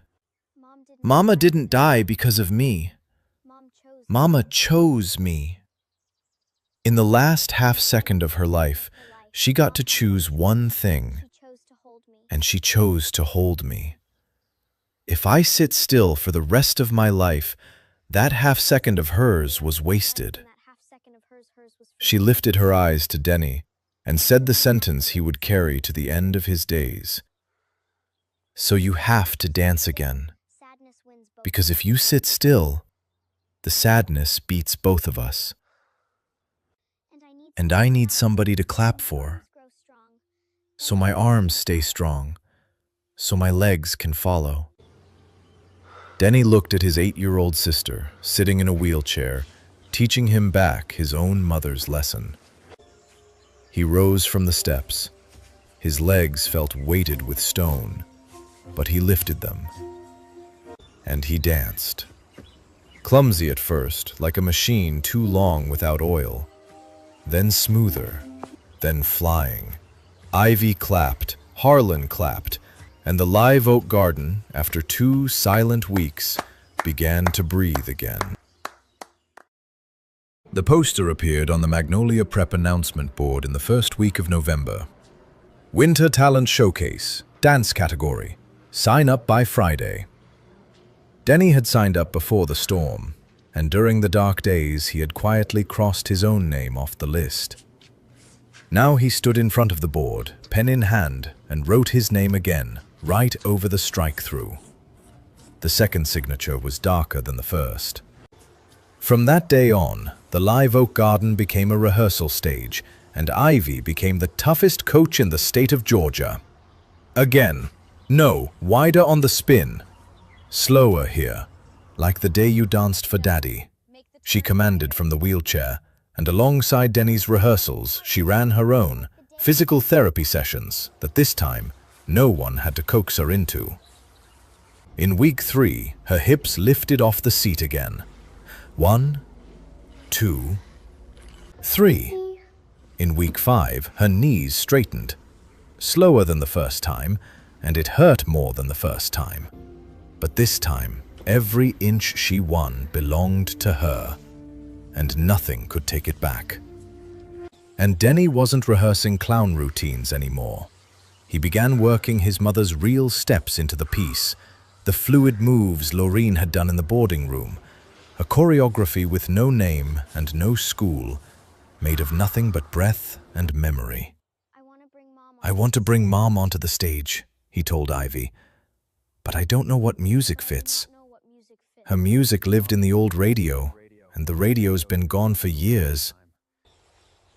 Mama didn't die because of me. Mama chose me. In the last half second of her life, she got to choose one thing, and she chose to hold me. If I sit still for the rest of my life, that half second of hers was wasted. She lifted her eyes to Denny and said the sentence he would carry to the end of his days. So you have to dance again, because if you sit still, the sadness beats both of us. And I need somebody to clap for, so my arms stay strong, so my legs can follow. Denny looked at his 8-year-old sister, sitting in a wheelchair, teaching him back his own mother's lesson. He rose from the steps. His legs felt weighted with stone, but he lifted them. And he danced. Clumsy at first, like a machine too long without oil. Then smoother, then flying. Ivy clapped, Harlan clapped, and the live oak garden, after 2 silent weeks, began to breathe again. The poster appeared on the Magnolia Prep announcement board in the first week of November. Winter Talent Showcase, Dance Category. Sign up by Friday. Denny had signed up before the storm, and during the dark days he had quietly crossed his own name off the list. Now he stood in front of the board, pen in hand, and wrote his name again, right over the strike-through. The second signature was darker than the first. From that day on, the live oak garden became a rehearsal stage, and Ivy became the toughest coach in the state of Georgia. Again, no, wider on the spin. Slower here, like the day you danced for Daddy. She commanded from the wheelchair, and alongside Denny's rehearsals, she ran her own physical therapy sessions that this time no one had to coax her into. In week 3, her hips lifted off the seat again. 1, 2, 3. In week 5, her knees straightened. Slower than the first time, and it hurt more than the first time. But this time, every inch she won belonged to her, and nothing could take it back. And Denny wasn't rehearsing clown routines anymore. He began working his mother's real steps into the piece, the fluid moves Laureen had done in the boarding room, a choreography with no name and no school, made of nothing but breath and memory. I want to bring Mom onto the stage, he told Ivy, but I don't know what music fits. Her music lived in the old radio, and the radio's been gone for years.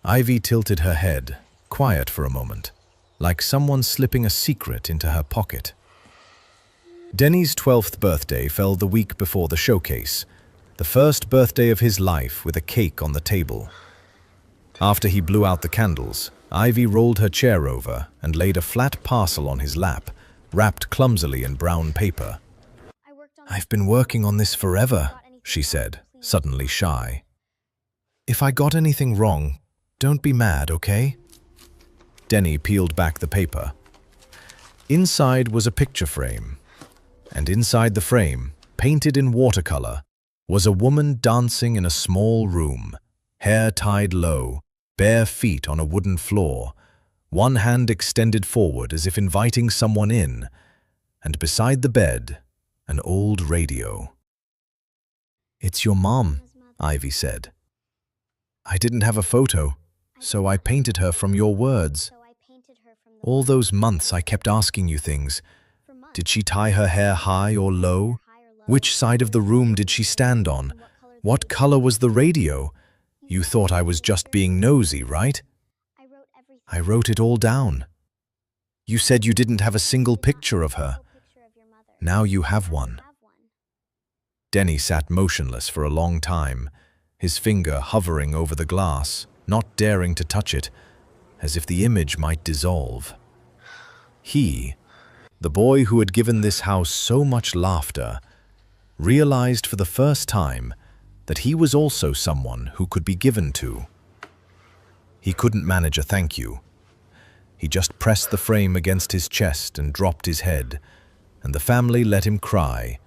Ivy tilted her head, quiet for a moment, like someone slipping a secret into her pocket. Denny's 12th birthday fell the week before the showcase, the first birthday of his life with a cake on the table. After he blew out the candles, Ivy rolled her chair over and laid a flat parcel on his lap, wrapped clumsily in brown paper. I've been working on this forever, she said, suddenly shy. If I got anything wrong, don't be mad, okay? Denny peeled back the paper. Inside was a picture frame, and inside the frame, painted in watercolor, was a woman dancing in a small room, hair tied low, bare feet on a wooden floor, one hand extended forward as if inviting someone in, and beside the bed, an old radio. It's your mom, Ivy said. I didn't have a photo, So I painted her from your words. All those months I kept asking you things. Did she tie her hair high or low? Which side of the room did she stand on? What color was the radio? You thought I was just being nosy, right? I wrote it all down. You said you didn't have a single picture of her. Now you have one. Denny sat motionless for a long time, his finger hovering over the glass, not daring to touch it, as if the image might dissolve. He, the boy who had given this house so much laughter, realized for the first time that he was also someone who could be given to. He couldn't manage a thank you. He just pressed the frame against his chest and dropped his head, and the family let him cry,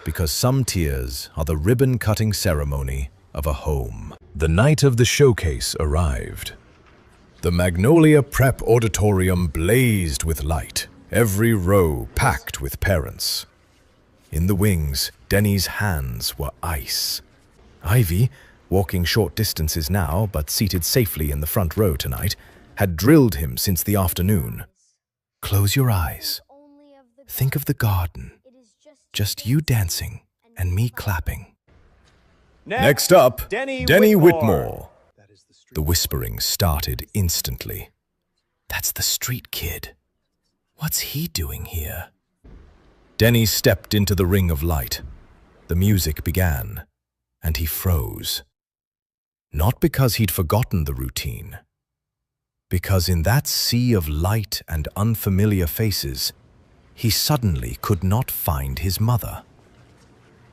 because some tears are the ribbon-cutting ceremony of a home. The night of the showcase arrived. The Magnolia Prep Auditorium blazed with light, every row packed with parents. In the wings, Denny's hands were ice. Ivy, walking short distances now but seated safely in the front row tonight, had drilled him since the afternoon. Close your eyes. Think of the garden. Just you dancing and me clapping. Next up, Denny Whitmore. The whispering started instantly. That's the street kid. What's he doing here? Denny stepped into the ring of light. The music began, and he froze. Not because he'd forgotten the routine, because in that sea of light and unfamiliar faces, he suddenly could not find his mother.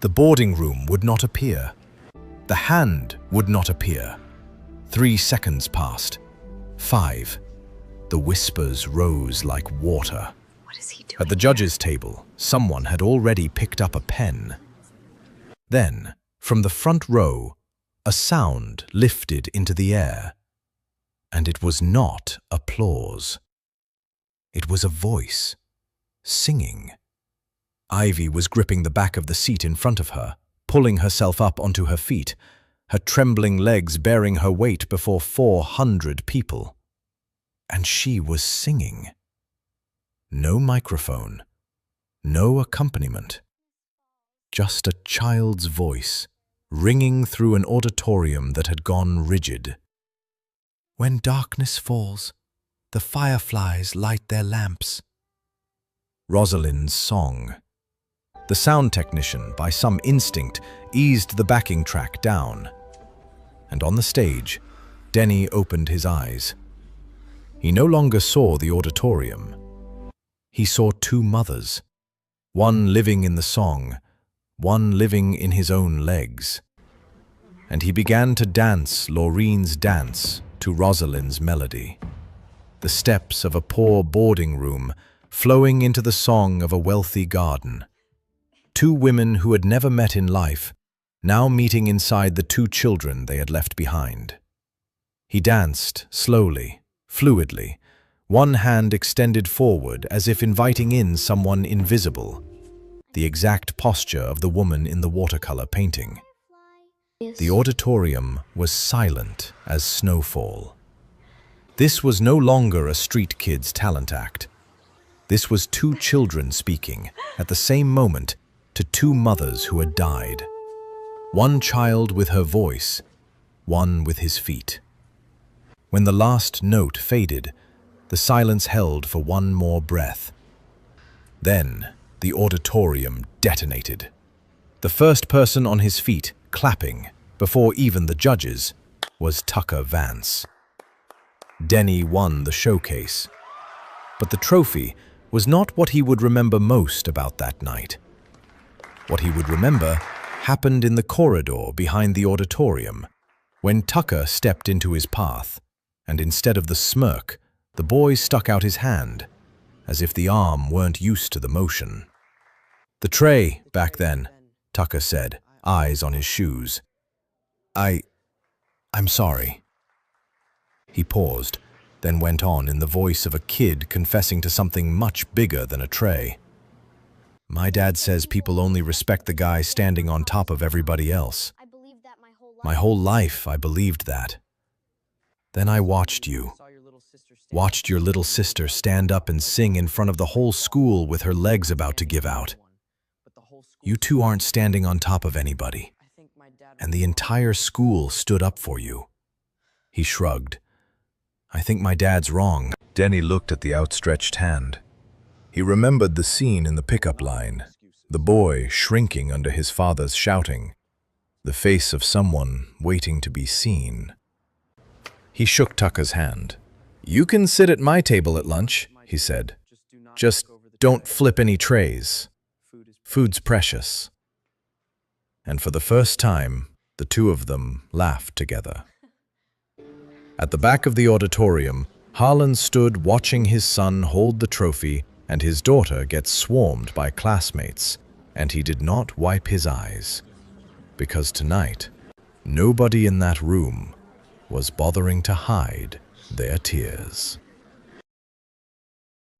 The boarding room would not appear. The hand would not appear. 3 seconds passed. 5. The whispers rose like water. What is he doing? At the judges' table, someone had already picked up a pen. Then, from the front row, a sound lifted into the air. And it was not applause. It was a voice, singing. Ivy was gripping the back of the seat in front of her, pulling herself up onto her feet, her trembling legs bearing her weight before 400 people. And she was singing. No microphone, no accompaniment. Just a child's voice, ringing through an auditorium that had gone rigid. When darkness falls, the fireflies light their lamps. Rosalind's song. The sound technician, by some instinct, eased the backing track down. And on the stage, Denny opened his eyes. He no longer saw the auditorium. He saw 2 mothers, one living in the song, one living in his own legs. And he began to dance Laureen's dance to Rosalind's melody. The steps of a poor boarding room flowing into the song of a wealthy garden. 2 women who had never met in life, now meeting inside the 2 children they had left behind. He danced slowly, fluidly, one hand extended forward as if inviting in someone invisible, the exact posture of the woman in the watercolor painting. The auditorium was silent as snowfall. This was no longer a street kid's talent act. This was 2 children speaking at the same moment to 2 mothers who had died. One child with her voice, one with his feet. When the last note faded, the silence held for one more breath. Then the auditorium detonated. The first person on his feet, clapping, before even the judges, was Tucker Vance. Denny won the showcase. But the trophy was not what he would remember most about that night. What he would remember happened in the corridor behind the auditorium, when Tucker stepped into his path, and instead of the smirk, the boy stuck out his hand, as if the arm weren't used to the motion. "The tray, back then," Tucker said, eyes on his shoes. I'm sorry." He paused, then went on in the voice of a kid confessing to something much bigger than a tray. "My dad says people only respect the guy standing on top of everybody else. My whole life I believed that. Then I watched you. Watched your little sister stand up and sing in front of the whole school with her legs about to give out. You two aren't standing on top of anybody. And the entire school stood up for you. He shrugged. I think my dad's wrong. Denny looked at the outstretched hand. He remembered the scene in the pickup line, the boy shrinking under his father's shouting, the face of someone waiting to be seen. He shook Tucker's hand. You can sit at my table at lunch, he said. Just don't flip any trays. Food's precious. And for the first time, the two of them laughed together. At the back of the auditorium, Harlan stood watching his son hold the trophy and his daughter get swarmed by classmates, and he did not wipe his eyes. Because tonight, nobody in that room was bothering to hide their tears.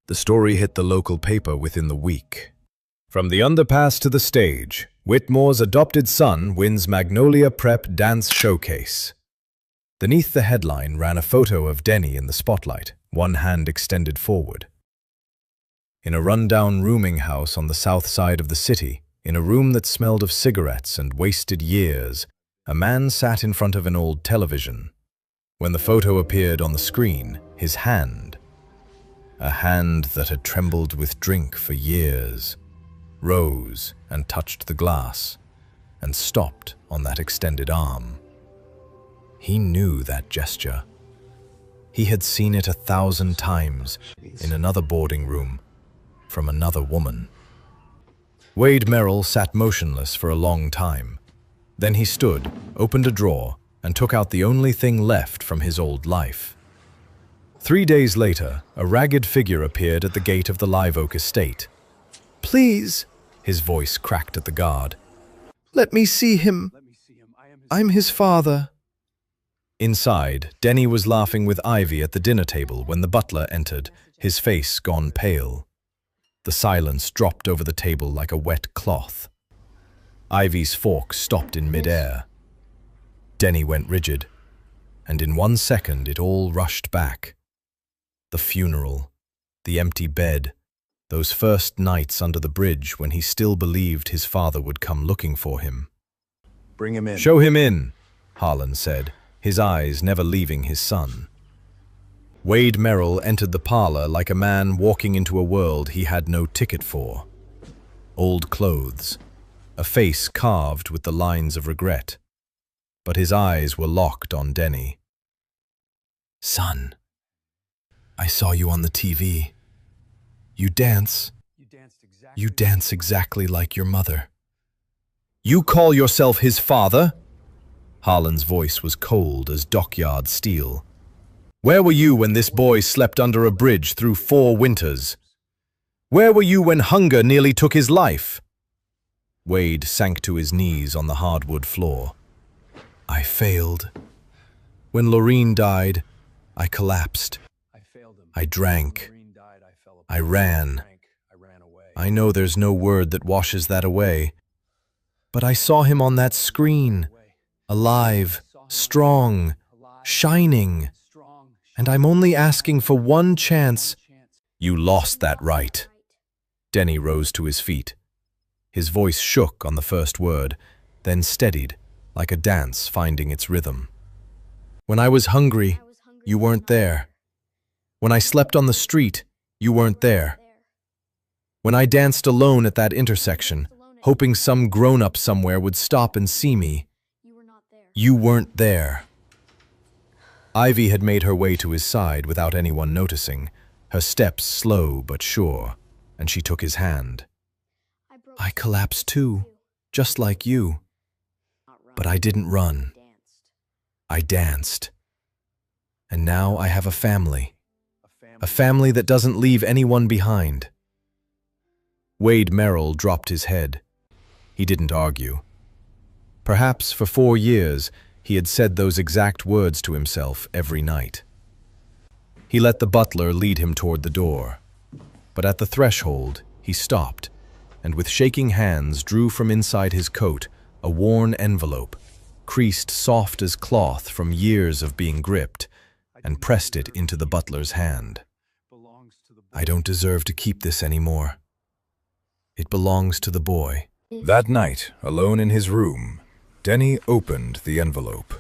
The story hit the local paper within the week. From the underpass to the stage, Whitmore's adopted son wins Magnolia Prep Dance Showcase. Beneath the headline ran a photo of Denny in the spotlight, one hand extended forward. In a rundown rooming house on the south side of the city, in a room that smelled of cigarettes and wasted years, a man sat in front of an old television. When the photo appeared on the screen, his hand, a hand that had trembled with drink for years, rose and touched the glass and stopped on that extended arm. He knew that gesture. He had seen it 1,000 times in another boarding room from another woman. Wade Merrill sat motionless for a long time. Then he stood, opened a drawer, and took out the only thing left from his old life. 3 days later, a ragged figure appeared at the gate of the Live Oak estate. Please, his voice cracked at the guard. Let me see him. I'm his father. Inside, Denny was laughing with Ivy at the dinner table when the butler entered, his face gone pale. The silence dropped over the table like a wet cloth. Ivy's fork stopped in midair. Denny went rigid, and in 1 second it all rushed back. The funeral, the empty bed, those first nights under the bridge when he still believed his father would come looking for him. Bring him in. Show him in, Harlan said, his eyes never leaving his son. Wade Merrill entered the parlor like a man walking into a world he had no ticket for. Old clothes, a face carved with the lines of regret, but his eyes were locked on Denny. Son, I saw you on the TV. You dance. You dance exactly like your mother. You call yourself his father? Harlan's voice was cold as dockyard steel. Where were you when this boy slept under a bridge through 4 winters? Where were you when hunger nearly took his life? Wade sank to his knees on the hardwood floor. I failed. When Laureen died, I collapsed. I drank. I ran. I know there's no word that washes that away. But I saw him on that screen, alive, strong, shining. And I'm only asking for one chance. You lost that right. Denny rose to his feet. His voice shook on the first word, then steadied, like a dance finding its rhythm. When I was hungry, you weren't there. When I slept on the street, you weren't there. When I danced alone at that intersection, hoping some grown-up somewhere would stop and see me, you weren't there. Ivy had made her way to his side without anyone noticing, her steps slow but sure, and she took his hand. I collapsed too, just like you. But I didn't run. I danced. And now I have a family. A family that doesn't leave anyone behind. Wade Merrill dropped his head. He didn't argue. Perhaps for 4 years, he had said those exact words to himself every night. He let the butler lead him toward the door. But at the threshold, he stopped, and with shaking hands drew from inside his coat a worn envelope, creased soft as cloth from years of being gripped, and pressed it into the butler's hand. "I don't deserve to keep this anymore. It belongs to the boy." That night, alone in his room, Denny opened the envelope.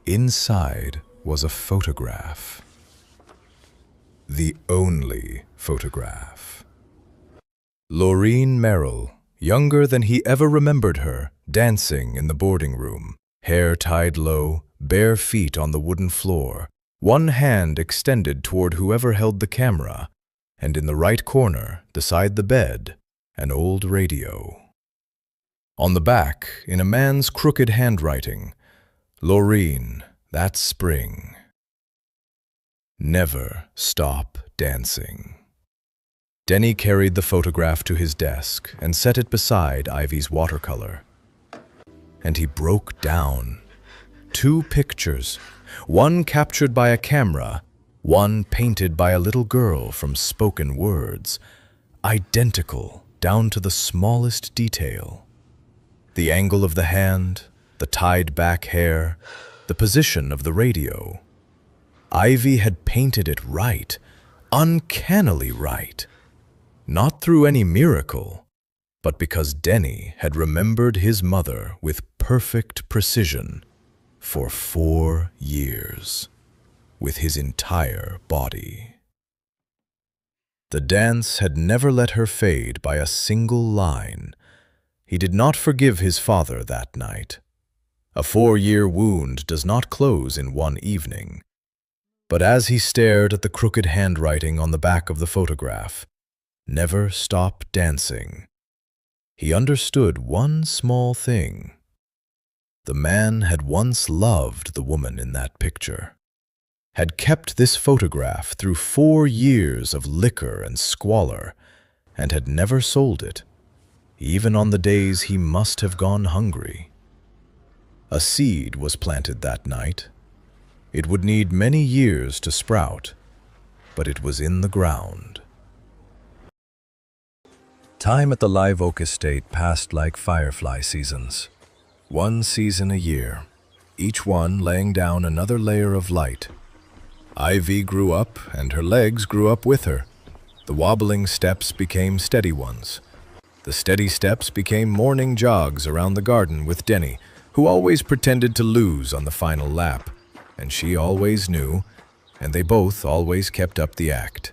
Inside was a photograph. The only photograph. Laureen Merrill, younger than he ever remembered her, dancing in the boarding room, hair tied low, bare feet on the wooden floor, one hand extended toward whoever held the camera, and in the right corner, beside the bed, an old radio. On the back, in a man's crooked handwriting, "Laureen, that spring. Never stop dancing." Denny carried the photograph to his desk and set it beside Ivy's watercolor. And he broke down. 2 pictures, one captured by a camera, one painted by a little girl from spoken words, identical down to the smallest detail. The angle of the hand, the tied-back hair, the position of the radio. Ivy had painted it right, uncannily right. Not through any miracle, but because Denny had remembered his mother with perfect precision for 4 years, with his entire body. The dance had never let her fade by a single line. He did not forgive his father that night. A 4-year wound does not close in one evening. But as he stared at the crooked handwriting on the back of the photograph, "Never stop dancing," he understood one small thing. The man had once loved the woman in that picture, had kept this photograph through 4 years of liquor and squalor, and had never sold it, even on the days he must have gone hungry. A seed was planted that night. It would need many years to sprout, but it was in the ground. Time at the Live Oak Estate passed like firefly seasons. 1 season a year, each one laying down another layer of light. Ivy grew up, and her legs grew up with her. The wobbling steps became steady ones. The steady steps became morning jogs around the garden with Denny, who always pretended to lose on the final lap, and she always knew, and they both always kept up the act.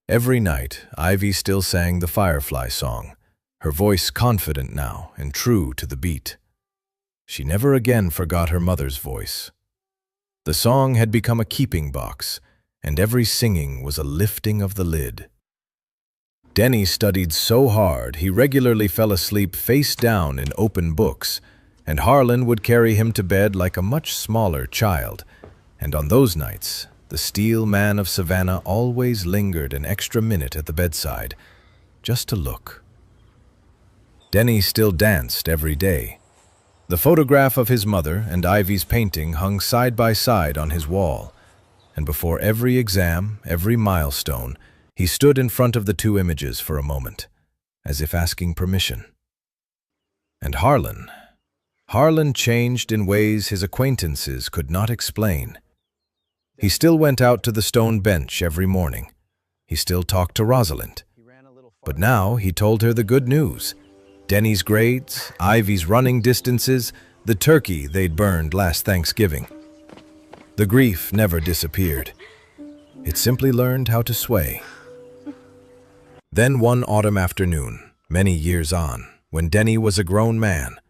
Every night, Ivy still sang the Firefly song, her voice confident now and true to the beat. She never again forgot her mother's voice. The song had become a keeping box, and every singing was a lifting of the lid. Denny studied so hard he regularly fell asleep face down in open books, and Harlan would carry him to bed like a much smaller child, and on those nights, the steel man of Savannah always lingered an extra minute at the bedside, just to look. Denny still danced every day. The photograph of his mother and Ivy's painting hung side by side on his wall, and before every exam, every milestone, he stood in front of the 2 images for a moment, as if asking permission. And Harlan changed in ways his acquaintances could not explain. He still went out to the stone bench every morning. He still talked to Rosalind. But now he told her the good news. Denny's grades, Ivy's running distances, the turkey they'd burned last Thanksgiving. The grief never disappeared. It simply learned how to sway. Then one autumn afternoon, many years on, when Denny was a grown man,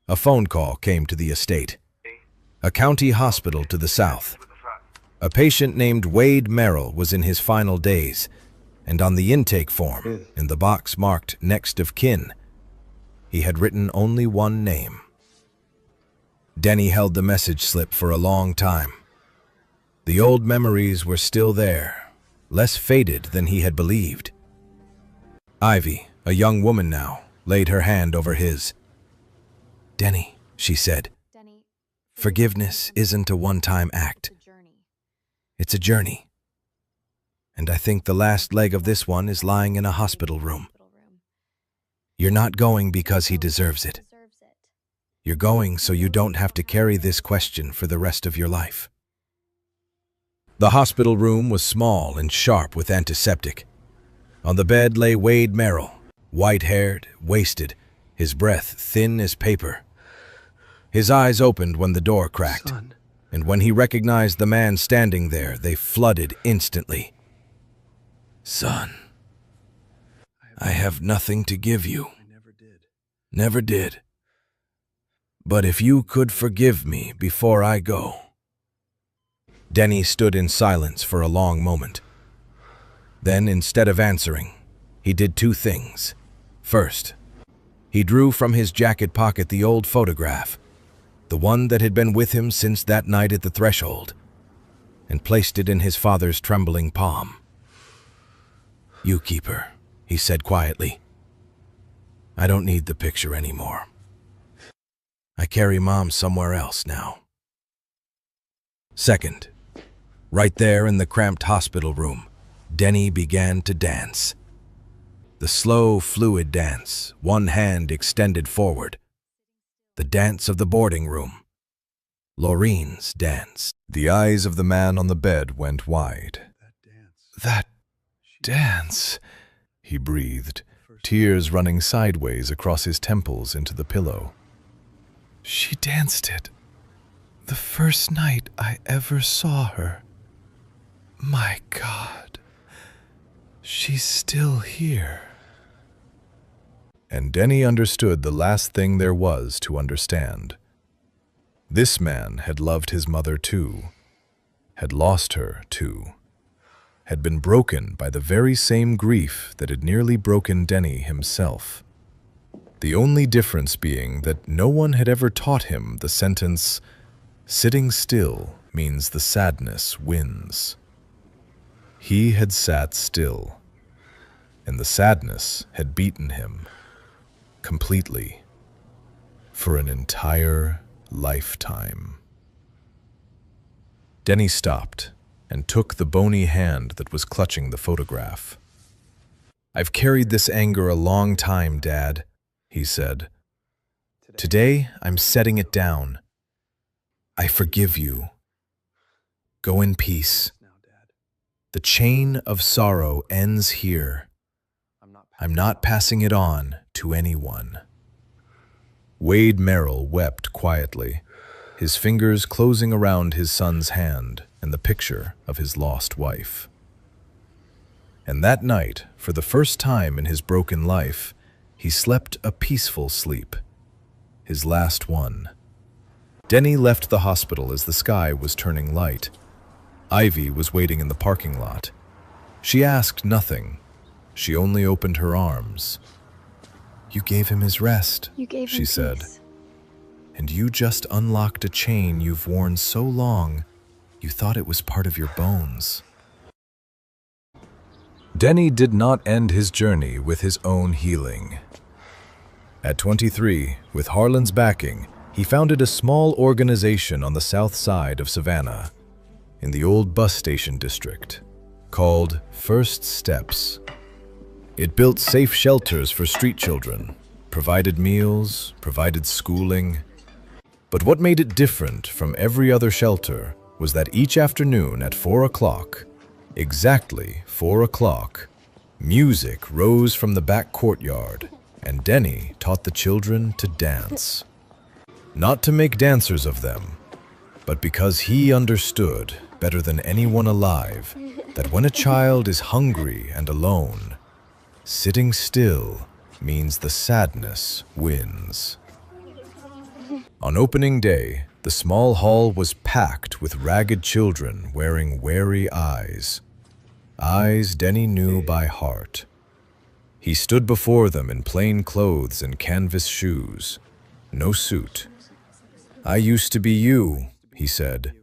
a phone call came to the estate. A county hospital to the south. A patient named Wade Merrill was in his final days, and on the intake form, in the box marked next of kin, he had written only one name. Denny held the message slip for a long time. The old memories were still there, less faded than he had believed. Ivy, a young woman now, laid her hand over his. "Denny," she said, "forgiveness isn't a one-time act. It's a journey. And I think the last leg of this one is lying in a hospital room. You're not going because he deserves it. You're going so you don't have to carry this question for the rest of your life." The hospital room was small and sharp with antiseptic. On the bed lay Wade Merrill, white-haired, wasted, his breath thin as paper. His eyes opened when the door cracked, and when he recognized the man standing there, they flooded instantly. "Son, I have nothing to give you. Never did. But if you could forgive me before I go." Denny stood in silence for a long moment. Then, instead of answering, he did two things. First, he drew from his jacket pocket the old photograph, the one that had been with him since that night at the threshold, and placed it in his father's trembling palm. "You keep her," he said quietly. "I don't need the picture anymore. I carry Mom somewhere else now." Second, right there in the cramped hospital room, Denny began to dance. The slow, fluid dance, one hand extended forward. The dance of the boarding room. Laureen's dance. The eyes of the man on the bed went wide. "That dance," he breathed, tears running sideways across his temples into the pillow. "She danced it. The first night I ever saw her. My God, she's still here." And Denny understood the last thing there was to understand. This man had loved his mother too, had lost her too, had been broken by the very same grief that had nearly broken Denny himself. The only difference being that no one had ever taught him the sentence, "Sitting still means the sadness wins." He had sat still, and the sadness had beaten him completely for an entire lifetime. Denny stopped and took the bony hand that was clutching the photograph. "I've carried this anger a long time, Dad," he said. "Today, I'm setting it down. I forgive you. Go in peace. The chain of sorrow ends here. I'm not passing it on to anyone." Wade Merrill wept quietly, his fingers closing around his son's hand and the picture of his lost wife. And that night, for the first time in his broken life, he slept a peaceful sleep, his last one. Denny left the hospital as the sky was turning light. Ivy was waiting in the parking lot. She asked nothing. She only opened her arms. "You gave him his rest," she said. "And you just unlocked a chain you've worn so long, you thought it was part of your bones." Denny did not end his journey with his own healing. At 23, with Harlan's backing, he founded a small organization on the south side of Savannah, in the old bus station district, called First Steps. It built safe shelters for street children, provided meals, provided schooling. But what made it different from every other shelter was that each afternoon at 4 o'clock, exactly 4 o'clock, music rose from the back courtyard, and Denny taught the children to dance. Not to make dancers of them, but because he understood, better than anyone alive, that when a child is hungry and alone, sitting still means the sadness wins. On opening day, the small hall was packed with ragged children wearing wary eyes. Eyes Denny knew by heart. He stood before them in plain clothes and canvas shoes, no suit. "I used to be you," he said,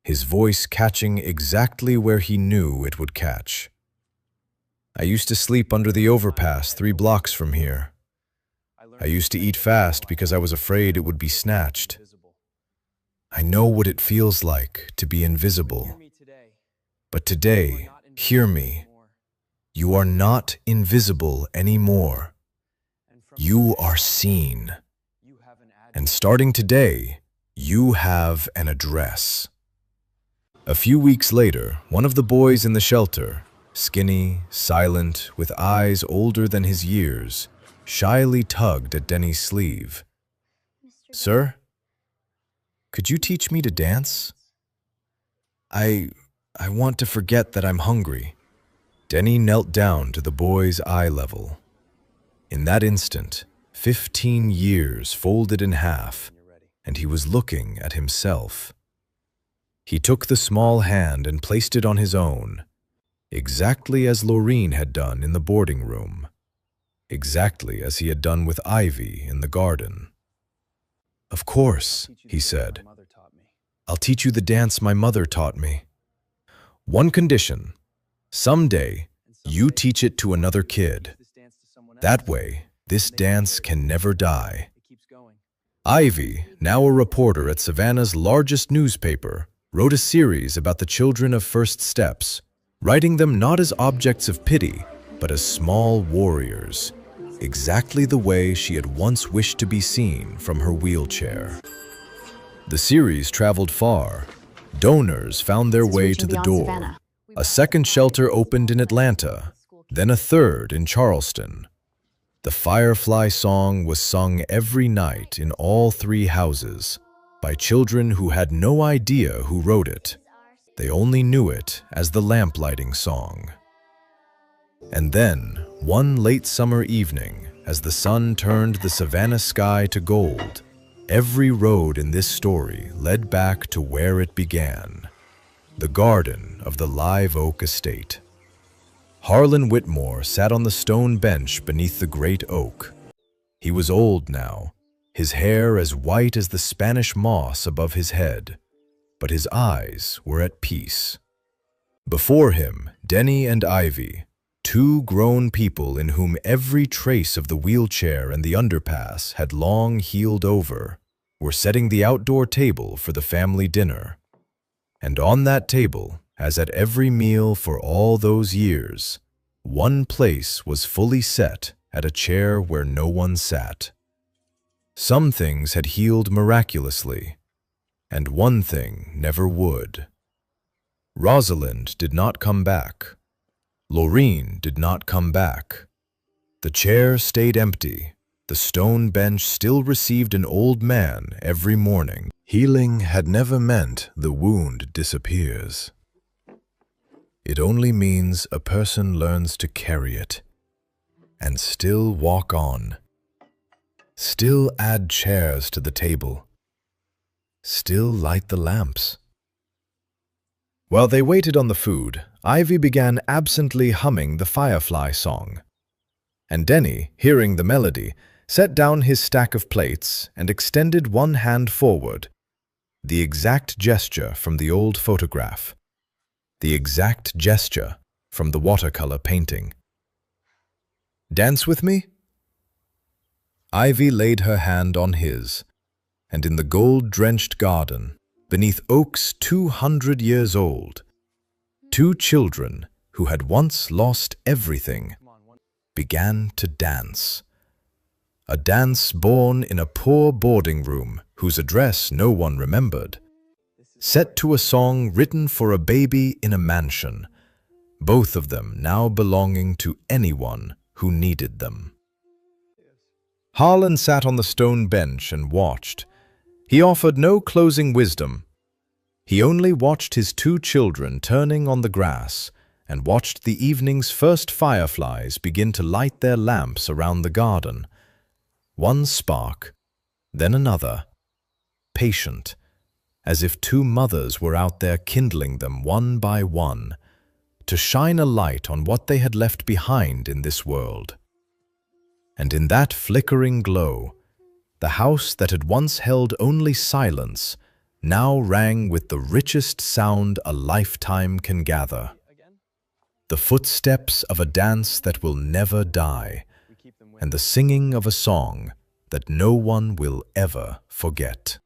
his voice catching exactly where he knew it would catch. "I used to sleep under the overpass 3 blocks from here. I used to eat fast because I was afraid it would be snatched. I know what it feels like to be invisible. But today, hear me. You are not invisible anymore. You are seen. And starting today, you have an address. A few weeks later, one of the boys in the shelter, skinny, silent, with eyes older than his years, shyly tugged at Denny's sleeve. "Sir, could you teach me to dance? I want to forget that I'm hungry." Denny knelt down to the boy's eye level. In that instant, 15 years folded in half, and he was looking at himself. He took the small hand and placed it on his own, exactly as Laureen had done in the boarding room, exactly as he had done with Ivy in the garden. "Of course," he said. "I'll teach you the dance my mother taught me. One condition: someday you teach it to another kid. That way, this dance can never die." Ivy, now a reporter at Savannah's largest newspaper, wrote a series about the children of First Steps, writing them not as objects of pity, but as small warriors, exactly the way she had once wished to be seen from her wheelchair. The series traveled far. Donors found their way to the door. A second shelter opened in Atlanta, then a third in Charleston. The Firefly song was sung every night in all 3 houses by children who had no idea who wrote it. They only knew it as the lamplighting song. And then, one late summer evening, as the sun turned the Savannah sky to gold, every road in this story led back to where it began, the garden of the Live Oak Estate. Harlan Whitmore sat on the stone bench beneath the great oak. He was old now, his hair as white as the Spanish moss above his head, but his eyes were at peace. Before him, Denny and Ivy, 2 grown people in whom every trace of the wheelchair and the underpass had long healed over, were setting the outdoor table for the family dinner. And on that table, as at every meal for all those years, one place was fully set at a chair where no one sat. Some things had healed miraculously, and one thing never would. Rosalind did not come back. Laureen did not come back. The chair stayed empty. The stone bench still received an old man every morning. Healing had never meant the wound disappears. It only means a person learns to carry it and still walk on. Still add chairs to the table. Still light the lamps. While they waited on the food, Ivy began absently humming the Firefly song. And Denny, hearing the melody, set down his stack of plates and extended one hand forward, the exact gesture from the old photograph, the exact gesture from the watercolor painting. "Dance with me?" Ivy laid her hand on his, and in the gold-drenched garden, beneath oaks 200 years old, 2 children who had once lost everything began to dance. A dance born in a poor boarding room whose address no one remembered, set to a song written for a baby in a mansion, both of them now belonging to anyone who needed them. Harlan sat on the stone bench and watched. He offered no closing wisdom. He only watched his 2 children turning on the grass and watched the evening's first fireflies begin to light their lamps around the garden. One spark, then another, patient, as if 2 mothers were out there kindling them one by one, to shine a light on what they had left behind in this world. And in that flickering glow, the house that had once held only silence now rang with the richest sound a lifetime can gather. The footsteps of a dance that will never die, and the singing of a song that no one will ever forget.